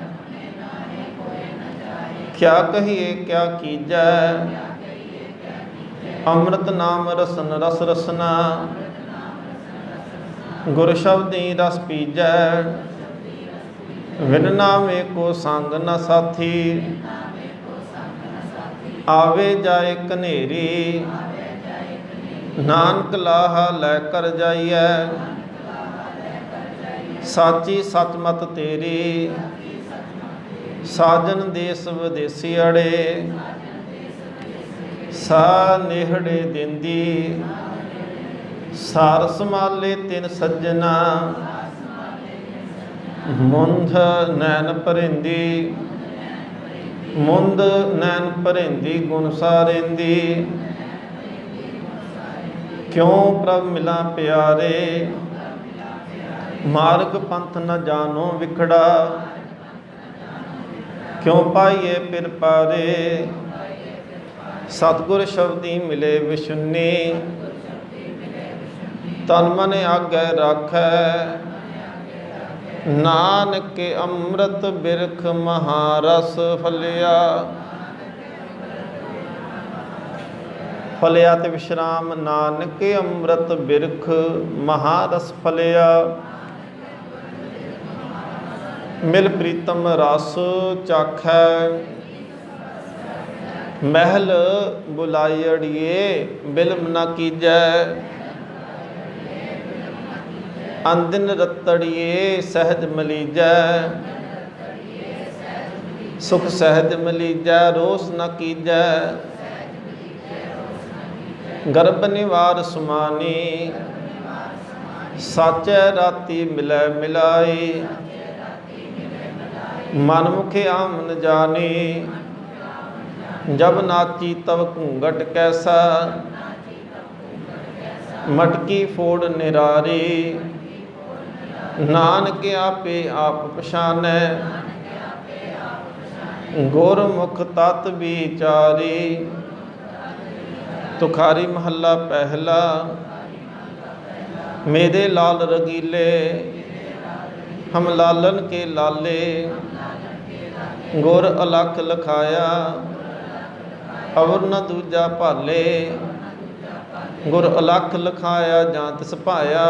ਕਿਆ ਕਹੀਏ ਕਿਆ ਕੀਜੈ। ਅੰਮ੍ਰਿਤ ਨਾਮ ਰਸਨ ਰਸ ਰਸਨਾ, ਗੁਰ ਸ਼ਬਦੀ ਰਸ ਪੀਜੈ। ਵਿਨ ਨਾਮੇ ਕੋ ਸੰਗ ਨ ਸਾਥੀ, ਆਵੇ ਜਾਏ ਕਨੇਰੀ। ਨਾਨਕ ਲਾਹਾ ਲੈ ਕਰ ਜਾਈਐ, ਸਾਚੀ ਸਚਮਤ ਤੇਰੀ। ਸਾਜਨ ਦੇਸ ਵਿਦੇਸੀ ਅੜੇ, ਸਾ ਨੇਹੜੇ ਦਿੰਦੀ। ਸਾਰ ਸੰਭਾਲੇ ਤਿਨ ਸੱਜਣਾ, ਮੁੰਧ ਨੈਣ ਭਰਿੰਦੀ। ਮੁੰਦ ਨੈਣ ਭਰਿੰਦੀ ਗੁਣ ਸਾਰਿੰਦੀ। ਕਿਉ ਪ੍ਰਭ ਮਿਲਾਂ ਪਿਆਰੇ, ਮਾਰਗ ਪੰਥ ਨ ਜਾਨੋ ਵਿਖੜਾ। ਕਿਉ ਪਾਈਏ ਪਿਰ ਪਾਰੇ, ਸਤਿਗੁਰ ਸ਼ਬਦੀ ਮਿਲੇ ਵਿਸ਼ੁੰਨੀ। ਤਨ ਮਨ ਆਗੈ ਰਾਖੈ, ਨਾਨਕ ਅੰਮ੍ਰਿਤ ਬਿਰਖ ਮਹਾਰਸ ਫਲਿਆ। ਫਲਿਆ ਤੇ ਵਿਸ਼ਰਾਮ, ਨਾਨਕ ਅੰਮ੍ਰਿਤ ਬਿਰਖ ਮਹਾਰਸ ਫਲਿਆ। मिल प्रीतम रस चाखै, महल बुलायड़िए बिलम न कीजै। अंदिन रतड़िए सहज मलीजै, सुख सहज मलीजै रोस न कीजै। गर्भ निवार सुमानी, साचै राती मिलै मिलाई। मन मुखे आमन जानी, जब नाची तब घूंघट कैसा। मटकी फोड़ निरारी, नानक आपे आप पछानै। गुरमुख तत विचारी, तुखारी महला पहला। मेरे लाल रगीले, हम लालन के लाले। गुर अलख लखाया, अवर न दूजा भाले। गुर अलख लखाया जां तिस भाया,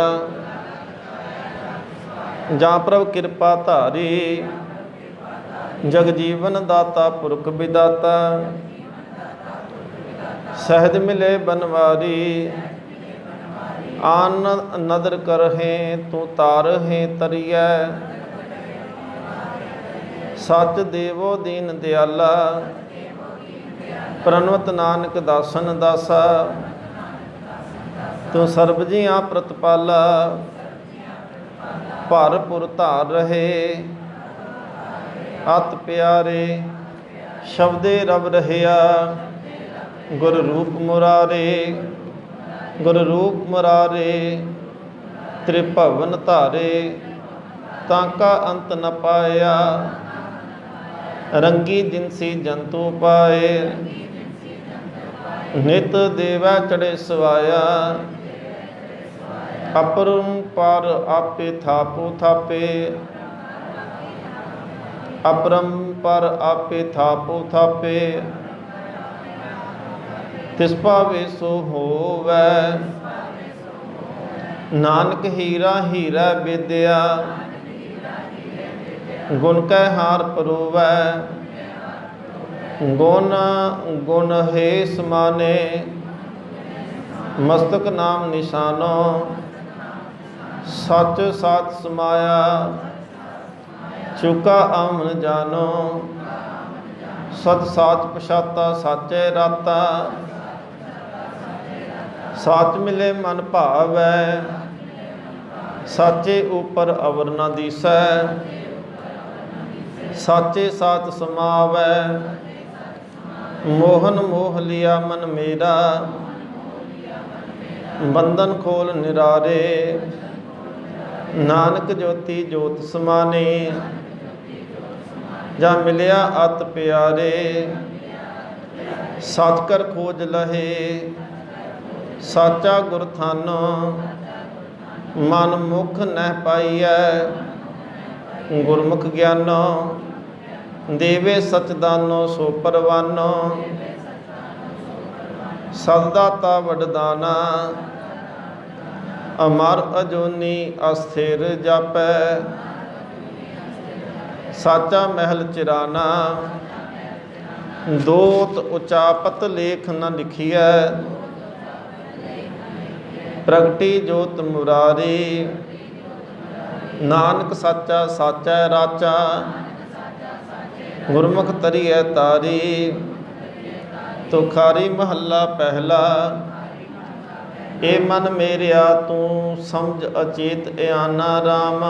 जां प्रभ कृपा धारी। जगजीवन दाता पुरख विदाता, सहज मिले बनवारी। आन नदर करहे तू तारहे तरियै, सच देवो दीन दयाला। प्रणवत नानक दासन दासा, तू सर्ब जियां प्रतपाला। भरपुर धार रहे, अत प्यारे। शब्दे रब रहया, गुर रूप मुरारे। गुर रूप मुरारे, त्रिभवन धारे। ताका अंत न पाया, रंगी जिनसी जंतु पाए। नित देवै चढ़े सवाया, अपरंपार आपे थापो थापे। अपरंपार आपे थापो थापे, तिस भावे सो होवै। नानक हीरा हीरा विद्या, गुण कै हार परोवै। गुण गुण है समाने, मस्तक नाम निशानो। सच साथ समाया, चुका आमन जानो। सत साच पछाता साचै राता, साच मिले मन भावै। साचे ऊपर अवर न दिसै, साचे साथ समावै। मोहन मोह लिया मन मेरा, बंधन खोल निरारे। नानक ज्योति जोत समाने, जा मिलिया अत प्यारे। सत कर खोज लहे, साचा गुर थानो। मन मुख नह पाईऐ, गुरमुख ज्ञानो। देवे सचदानो सो परवानो, सदाता वरदाना। अमर अजोनी अस्थिर जापै, साचा महल चिराना। दोत उचापत लेख न लिखिए, प्रगटी जोत मुरारी। नानक साचा साचा राचा, गुरमुख तरिए तारी। तुखारी महला पहला, ए मन मेरिया तू समझ अचेत आना राम।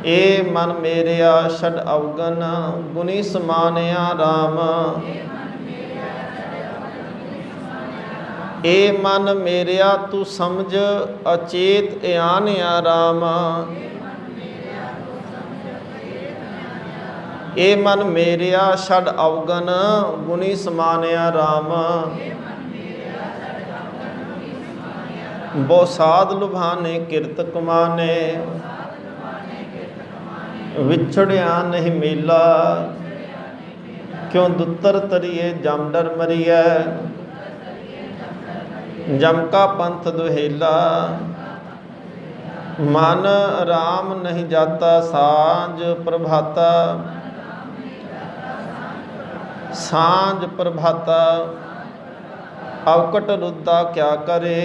ए मन मेरिया छड़ अवगन, गुनी समानिया राम। ए मन मेरिया तू समझ अचेत आनिया राम। ए मन मेरिया छड़ अवगन, गुनी समानिया राम। बहु साध लुभाने किरत कमाने, विछड़िया नहीं मेला। क्यों दुत्तर तरिए जम डर मरिए, जम का पंथ दुहेला। मन राम नहीं जाता सांझ प्रभाता, सांझ प्रभाता। अवकट रुद्दा क्या करे,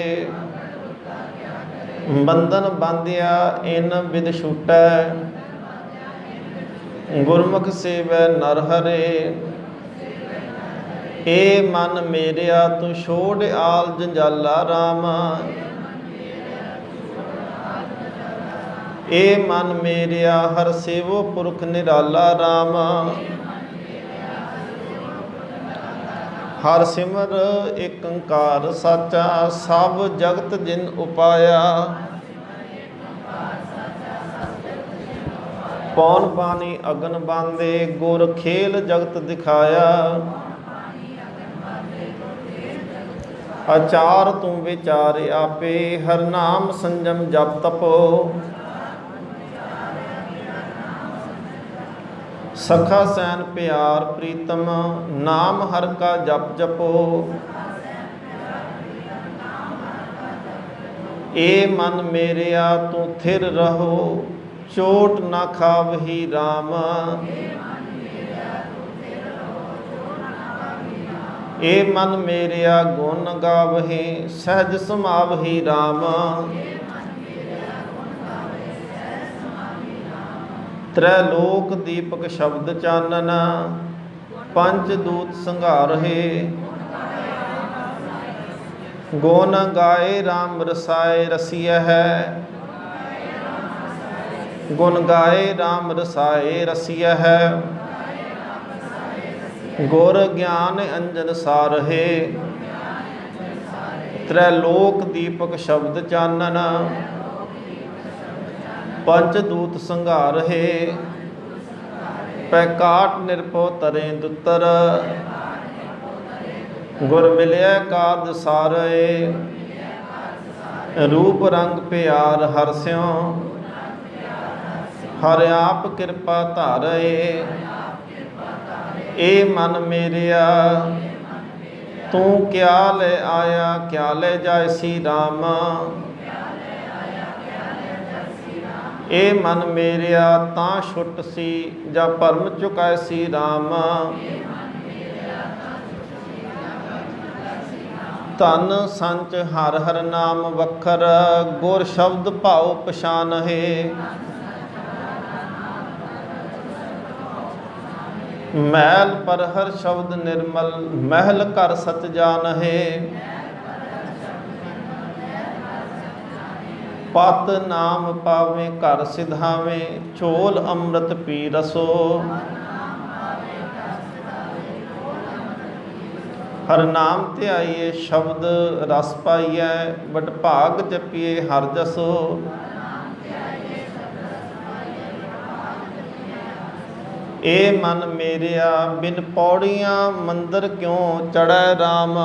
बंधन बांधिया इन विद छूटै। गुरमुख सेवै नर हरे, ए मन मेरिया तू छोड़ आल जंजाला राम। ए मन मेरिया हर सेवो पुरख निराला राम। हर सिमर एक ओंकार साचा, सब जगत जिन उपाया। पौन पानी अगन बांधे, गुर खेल जगत दिखाया। आचार तू विचार आपे, हर नाम संजम जप तपो। सखा सैन प्यार प्रीतम, नाम हर का जप जपो। ए मन मेरिया तू थिर रहो, चोट ना खावही राम। ए मन मेरिया गुण गावही, सहज समावही राम। त्रैलोक दीपक शब्द चानन, पंच दूत संघारहे। गुण गाए राम रसाए रसिया है, गुण गाए राम रसाए रसिया है। गुर ज्ञान अंजन सारहे, त्रैलोक दीपक शब्द चानन, पंच दूत संघार है। पैकाट निरपो तरे दुतर, गुर मिलिया कारज सारे। रूप रंग प्यार हर स्यों, हर आप कृपा धारे। ए मन मेरिया तू क्या ले आया, क्या ले जाए सी राम। ए मन मेरिया तां छुट सी, जा भरम चुकाए सी राम। धन संच हर हर नाम वखर, गुर शब्द भाव पछान है। मैल पर हर शब्द निर्मल, महल कर सच जान है। पत नाम पावे घर सिधावे, चोल अमृत पी रसो। हर नाम ध्याइए शब्द रस पाइए, बट भाग जपिए हर जसो। ए मन मेरिया बिन पौड़ियां मंदिर क्यों चढ़ै राम।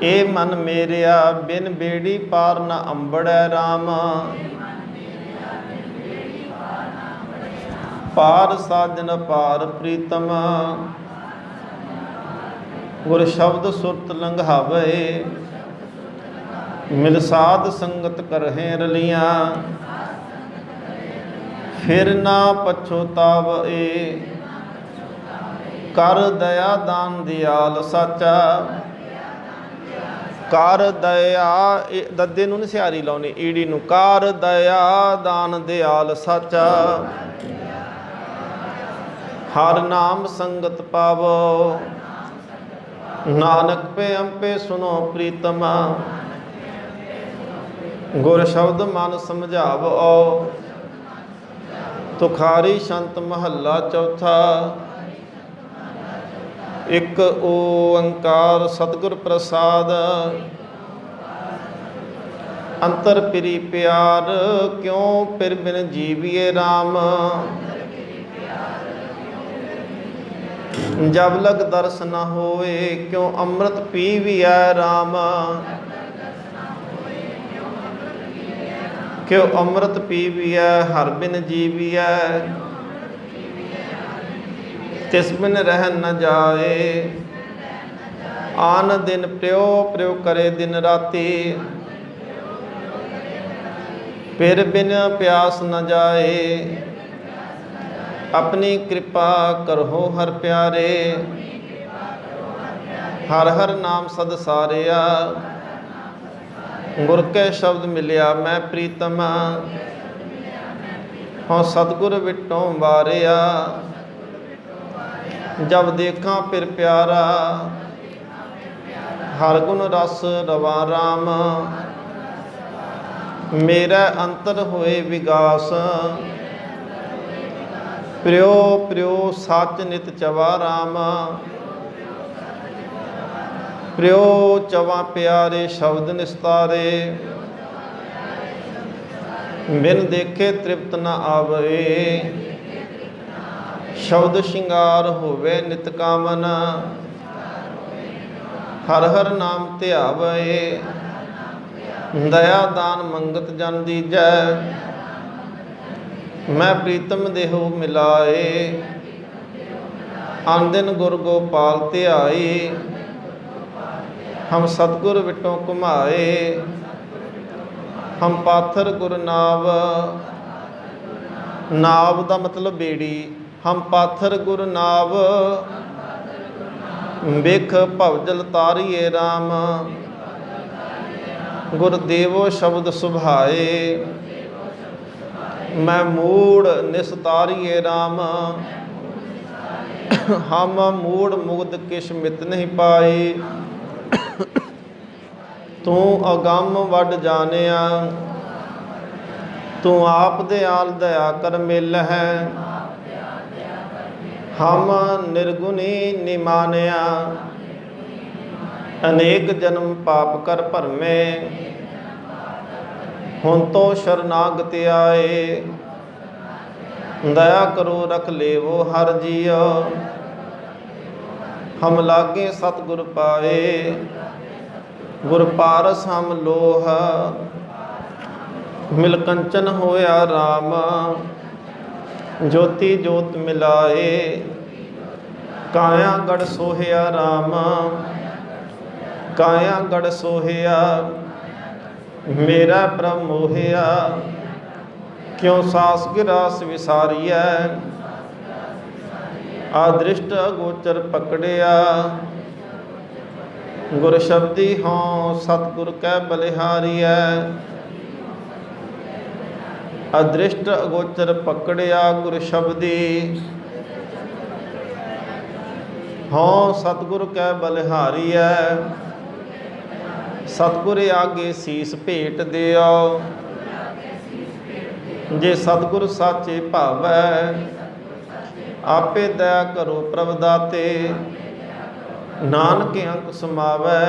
ए मन मेरिया बिन बेड़ी पार न अंबड़ै राम। पार साजन पार प्रीतम, गुर शब्द सुरत लंघावे। मिल साध संगत करहे रलियां, फिर ना पछोतावे। कर दया दान दियाल साचा, कर दया दद्दे नूं सिहारी लाउनी, ईड़ी नूं। कर दया दान दयाल साचा, हर नाम संगत पावो। नानक पे अंपे सुनो प्रीतम, गुर शब्द मन समझावो। तुखारी संत महला चौथा। एक ओंकार सतगुर प्रसाद, अंतर पिरी प्यार, क्यों पिर बिन जीविए राम। जब लग दर्श न होए, क्यों अमृत पीविए राम। क्यों अमृत पीविए हर बिन जीविए। तिस बिन रह न जाए, आन दिन प्रियो प्रियो करे दिन राती, फिर बिन प्यास न जाए, अपनी कृपा करहो हर प्यारे। हर हर नाम सद सारिया, गुर के शब्द मिलिया मैं प्रीतम। हों सतगुर विटों वारिया, जब देखा फिर प्यारा। हर गुण रस रवा राम, मेरा अंतर होए विगास। प्रियो प्रियो सच नित चवा राम, प्रियो चवा प्यारे शब्द निस्तारे। बिन देखे तृप्त न आवे, शब्द श्रृंगार होवे नित कामन। हर हर नाम ध्यावे, दया दान मंगत जन दीजै। मैं प्रीतम देहो मिलाए, आन दिन गुर गोपाल ध्याई। हम सतगुर विटों घुमाए, हम पाथर गुर नाव। नाव का मतलब बेड़ी। हम पाथर गुर नाव, बिख भवजल तारिए राम। गुरदेवो शब्द सुभाए, मैं मूड़ निस्तारिए राम। हम मूड़ मुग्ध किश मित नहीं पाई, तू अगम वड जानिया। तू आप दयाल दया कर मिल है, हम निर्गुणी निमानिया। अनेक जन्म पाप कर भरमे, हुण तो शरनागत आए। दया करो रख लेवो हर जियो, हम लागे सतगुर पाए। गुर पारस हम लोह, मिल कंचन होया राम। ज्योति जोत मिलाए, काया गढ़ सोहिया राम। काया गढ़ सोहिया, मेरा प्रभ मोहिया। क्यों सास गिरास विसारिया, आदृष्ट अगोचर पकड़िया। गुर शब्दी हों सतगुर कै बलिहारिया। अदृष्ट अगोचर पकड़िया गुर शब्दी, हों सतगुर कै बलिहारिया। सतगुर आगे सीस भेट दियो, जे सतगुर साचे भावै। आपे दया करो प्रभ दाते, नानक अंक समावै।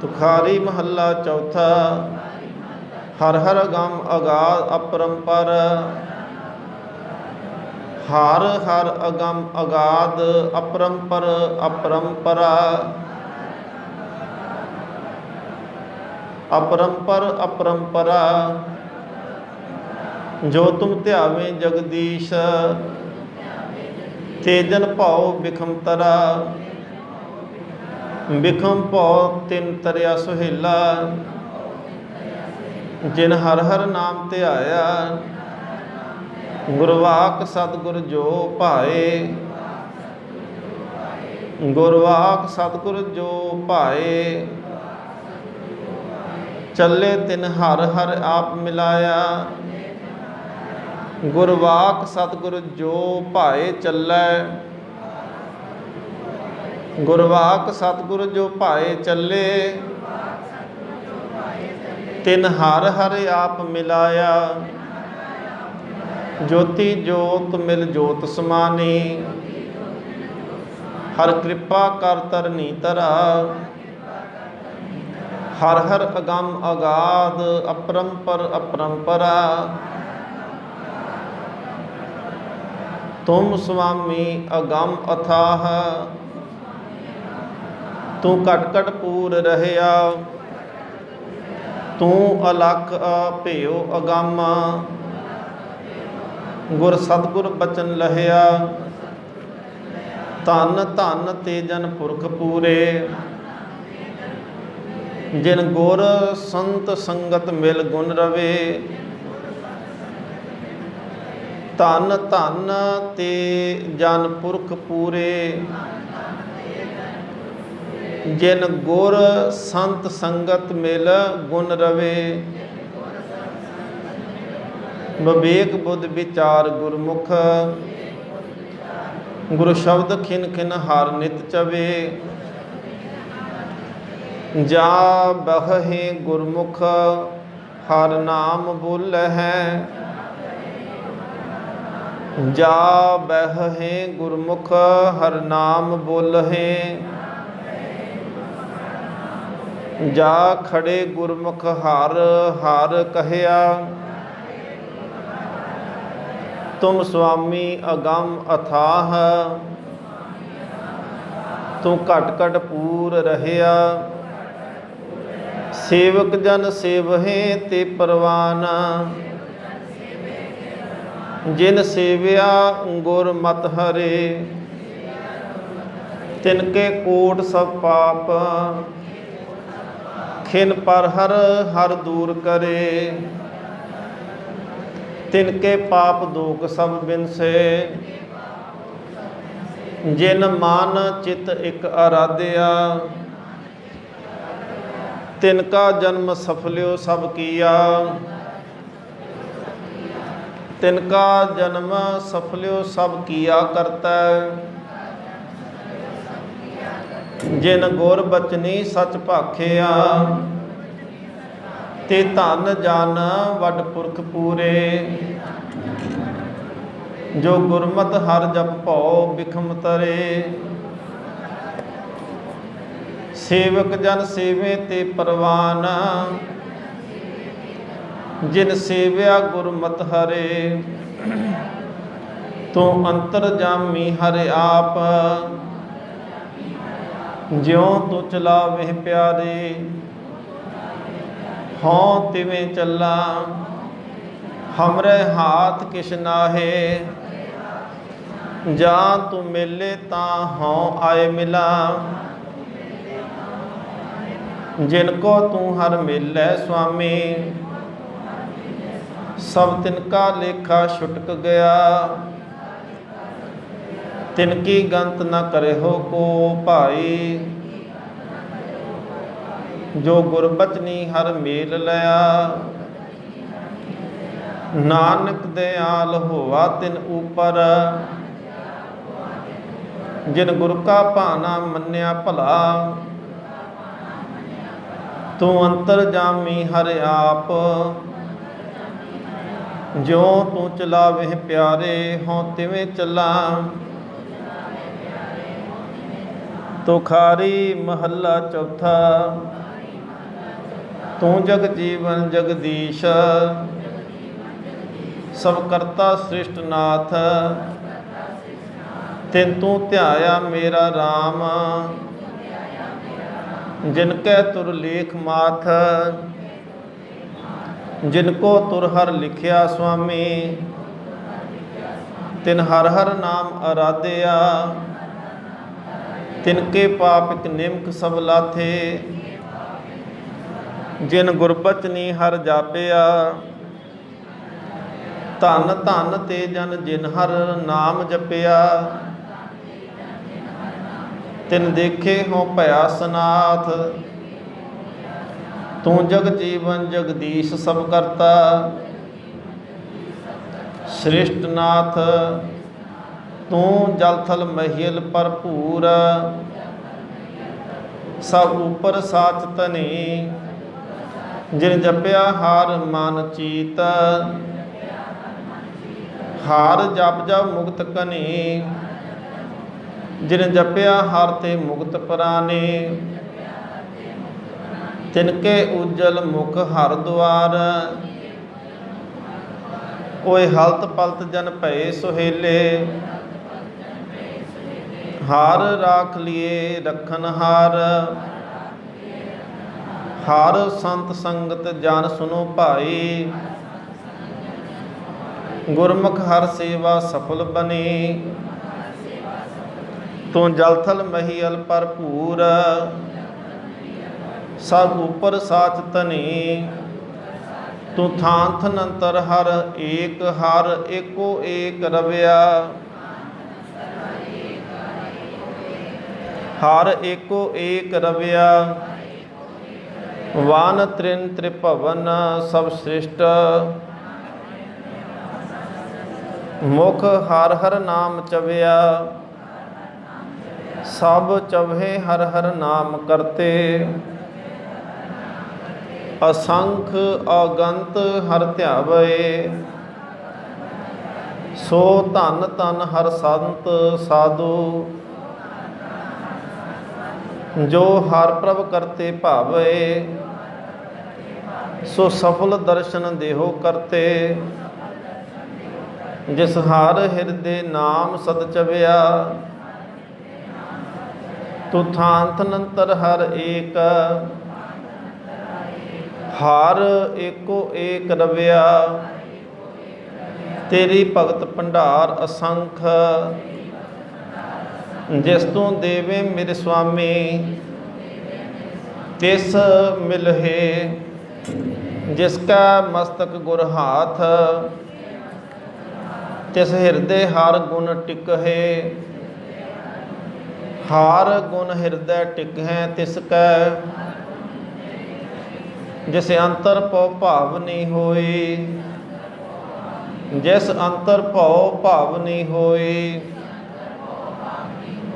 तुखारी महला चौथा। हर हर गम अगाध अपरंपर, हर हर अगम अगाध अपरंपर अपरंपरा। अपरंपर अपरंपरा, जो तुम ध्यावे जगदीश। तेजन भाव बिखम तरा, बिखम भाव तिन तरिया सुहेला। जिन हर हर नाम ध्याया, गुरवाक सतगुर जो भाए। गुरवाक सतगुर जो भाए, चले तिन हर हर आप मिलाया। गुरवाक सतगुर जो भाए चलै। गुरवाक सतगुर जो भाए चले, तिन हर हर आप मिलाया। ज्योति जोत मिल जोत समानी, हर कृपा कर तरनी तरा। हर हर अगम अगाध अपरंपर अपरंपरा। तुम स्वामी अगम अथाह, तू कट कट पूर रहया। तू अलख अभेयो अगम, गुर सतगुर बचन लहिया। ਧਨ ਧਨ ਤੇ ਜਨ ਪੁਰਖ ਪੂਰੇ, ਜਿਨ ਗੁਰ ਸੰਤ ਸੰਗਤ ਮਿਲ ਗੁਣ ਰਵੇ। ਧਨ ਧਨ ਤੇ ਜਨ ਪੁਰਖ ਪੂਰੇ, ਜਿਨ ਗੁਰ ਸੰਤ ਸੰਗਤ ਮਿਲ ਗੁਣ ਰਵੇ। ਵਿਵੇਕ ਬੁੱਧ ਵਿਚਾਰ ਗੁਰਮੁਖ, ਗੁਰੂ ਸ਼ਬਦ ਖਿਨ ਖਿਨ ਹਰ ਨਿਤ ਚਵੇ। ਜਾ ਬਹਿ ਗੁਰਮੁਖ ਹਰ ਨਾਮ ਬੋਲਹਿ, ਜਾ ਬਹਿ ਗੁਰਮੁਖ ਹਰ ਨਾਮ ਬੋਲਹਿ। ਜਾ ਖੜੇ ਗੁਰਮੁਖ ਹਰ ਹਰ ਕਹਿਆ, ਤੁਮ ਸੁਆਮੀ ਅਗੰਮ ਅਥਾਹ। ਤੂੰ ਘਟ ਘਟ ਪੂਰ ਰਹਿਆ, ਸੇਵਕ ਜਨ ਸੇਵਹਿ ਤੇ ਪਰਵਾਨ। ਜਿਨ ਸੇਵਿਆ ਗੁਰ ਮਤਿ ਹਰੇ, ਤਿਨਕੇ ਕੋਟ ਸਭ ਪਾਪ। ਖਿਨ ਪਰ ਹਰ ਹਰ ਦੂਰ ਕਰੇ, ਤਿਨਕੇ ਪਾਪ ਦੋਖ ਸਭ ਬਿਨਸੇ। ਜਿਨ ਮਨ ਚਿਤ ਇਕ ਅਰਾਧਿਆ, ਤਿਨਕਾ ਜਨਮ ਸਫਲਿਓ ਸਭ ਕੀਆ। ਤਿਨਕਾ ਜਨਮ ਸਫਲਿਓ ਸਭ ਕੀਆ ਕਰਤਾ। ਜਿਨ ਗੁਰ ਬਚਨੀ ਸਚ ਭਾਖਿਆ, ਤੇ ਧਨ ਜਨ ਵੱਡ ਪੁਰਖ ਪੂਰੇ। ਜੋ ਗੁਰਮਤਿ ਹਰ ਜਪ ਭਉ ਬਿਖਮ ਤਰੇ, ਸੇਵਕ ਜਨ ਸੇਵੇ ਤੇ ਪਰਵਾਨ। ਜਿਨ ਸੇਵਿਆ ਗੁਰਮਤਿ ਹਰੇ, ਤੂੰ ਅੰਤਰਜਾਮੀ ਹਰਿ ਆਪ। ਜਿਉ ਤੂੰ ਚਲਾਵਹਿ ਪਿਆਰੇ, ਹਉ ਤਿਵੇਂ ਚੱਲਾ। ਹਮਰੇ ਹਾਥ ਕਿਛ ਨਾਹੇ, ਜਾਂ ਤੂੰ ਮਿਲੇ ਤਾਂ ਹਉ ਆਏ ਮਿਲਾ। ਜਿਨ ਕੋ ਤੂੰ ਹਰ ਮਿਲੈ ਸੁਆਮੀ, ਸਭ ਤਿਨਕਾ ਲੇਖਾ ਛੁਟਕ ਗਿਆ। ਤਿਨਕੀ ਗੰਤ ਨ ਕਰਿਓ ਕੋ ਭਾਈ, ਜੋ ਗੁਰਬਚਨੀ ਹਰ ਮੇਲ ਲਿਆ। ਨਾਨਕ ਦਿਆਲ ਹੋਵਾ ਤਿਨ ਉਪਰ, ਜਿਨ ਗੁਰ ਕਾ ਭਾਣਾ ਮੰਨਿਆ ਭਲਾ। ਤੂੰ ਅੰਤਰਜਾਮੀ ਹਰਿ ਆਪ, ਜਿਉ ਤੂੰ ਚਲਾਵਹਿ ਪਿਆਰੇ, ਹਉ ਤਿਵੇਂ ਚੱਲਾ। ਤੁਖਾਰੀ ਮਹੱਲਾ ਚੌਥਾ। ਤੂੰ ਜਗ ਜੀਵਨ ਜਗਦੀਸ਼, ਸਭ ਕਰਤਾ ਸ੍ਰਿਸ਼ਟ ਨਾਥ। ਤਿਨ ਤੂੰ ਧਿਆਇਆ ਮੇਰਾ ਰਾਮ, ਜਿਨ ਕੈ ਤੁਰ ਲੇਖ ਮਾਥ। ਜਿਨ ਕੋ ਤੁਰ ਹਰ ਲਿਖਿਆ ਸੁਆਮੀ, ਤਿਨ ਹਰ ਹਰ ਨਾਮ ਅਰਾਧਿਆ। ਤਿਨਕੇ ਪਾਪ ਇਕ ਨਿਮਕ ਸਭ ਲਾਥੇ, ਜਿਨ ਗੁਰਬਚਨੀ ਹਰ ਜਾਪਿਆ। ਧਨ ਧਨ ਤੇ ਜਨ ਜਿਨ ਹਰ ਨਾਮ ਜਪਿਆ, ਤਿਨ ਦੇਖੇ ਹੋ ਭਇਆ ਸਨਾਥ। ਤੂੰ ਜਗ ਜੀਵਨ ਜਗਦੀਸ਼ ਸਭ ਕਰਤਾ, ਸ੍ਰਿਸ਼ਟ ਨਾਥ। ਤੂੰ ਜਲ ਥਲ ਮਹੀਲ ਭਰਪੂਰ, ਸਭ ਉਪਰ ਸਾਚ ਧਨੀ। ਜਿਨ ਜਪਿਆ ਹਾਰ ਮਨ ਚੀਤ, ਹਾਰ ਜਪ ਜਪ ਮੁਕਤ ਕਨੀ। ਜਿਨ ਜਪਿਆ ਹਰ ਤੇ ਮੁਕਤ ਪ੍ਰਾਨੇ, ਤਿਨਕੇ ਉਜਲ ਮੁਖ ਹਰ ਦੁਆਰ। ਓਏ ਹਲਤ ਪਲਤ ਜਨ ਭਏ ਸੁਹੇਲੇ, ਹਾਰ ਰਾਖ ਲਿਏ ਰਖਨ ਹਾਰ। ਹਰ ਸੰਤ ਸੰਗਤ ਜਨ ਸੁਨੋ ਭਾਈ, ਗੁਰਮੁਖ ਹਰ ਸੇਵਾ ਸਫਲ ਬਨੇ। ਤੂੰ ਜਲ ਥਲ ਮਹੀਅਲ ਭਰਪੂਰ, ਸਭ ਉਪਰ ਸਾਚ ਧਨੀ। ਤੂੰ ਥਾਨ ਥਨੰਤਰ ਹਰ ਏਕ, ਹਰ ਏਕੋ ਏਕ ਰਵਿਆ। ਹਰ ਏਕੋ ਏਕ ਰਵਿਆ। ਵਾਨ ਤ੍ਰਿਨ ਤ੍ਰਿਭਵਨ ਸਭ ਸ੍ਰਿਸ਼ਟ, ਮੁਖ ਹਰ ਹਰ ਨਾਮ ਚਵਿਆ। ਸਭ ਚਵਹਿ ਹਰ ਹਰ ਨਾਮ ਕਰਤੇ, ਅਸੰਖ ਅਗੰਤ ਹਰ ਧਿਆਵੈ। ਸੋ ਧਨ ਧਨ ਹਰ ਸੰਤ ਸਾਧੂ, ਜੋ ਹਰ ਪ੍ਰਭ ਕਰਤੇ ਭਾਵੈ। ਸੋ ਸਫਲ ਦਰਸ਼ਨ ਦੇਹੋ ਕਰਤੇ, ਜਿਸ ਹਰ ਹਿਰਦੇ ਨਾਮ ਸਦ ਚਵਿਆ। ਤੂੰ ਥਾਨ ਥਨੰਤਰ ਹਰ ਏਕ, ਹਰ ਏਕੋ ਏਕ ਰਵਿਆ। ਤੇਰੀ ਭਗਤ ਭੰਡਾਰ ਅਸੰਖ, ਜਿਸ ਤੂੰ ਦੇਵੇ ਮੇਰੇ ਸੁਆਮੀ। ਤਿਸ ਮਿਲਹਿ ਜਿਸ ਕਾ ਮਸਤਕ ਗੁਰ ਹਾਥ, ਤਿਸ ਹਿਰਦੇ ਹਰ ਗੁਣ ਟਿਕਹਿ। ਹਰ ਗੁਣ ਹਿਰਦੈ ਟਿਕਹਿ ਤਿਸ ਕੈ, ਜਿਸ ਅੰਤਰ ਭਉ ਭਾਵ ਨੀ ਹੋਈ। ਜਿਸ ਅੰਤਰ ਭਉ ਭਾਵ ਨੀ ਹੋਈ,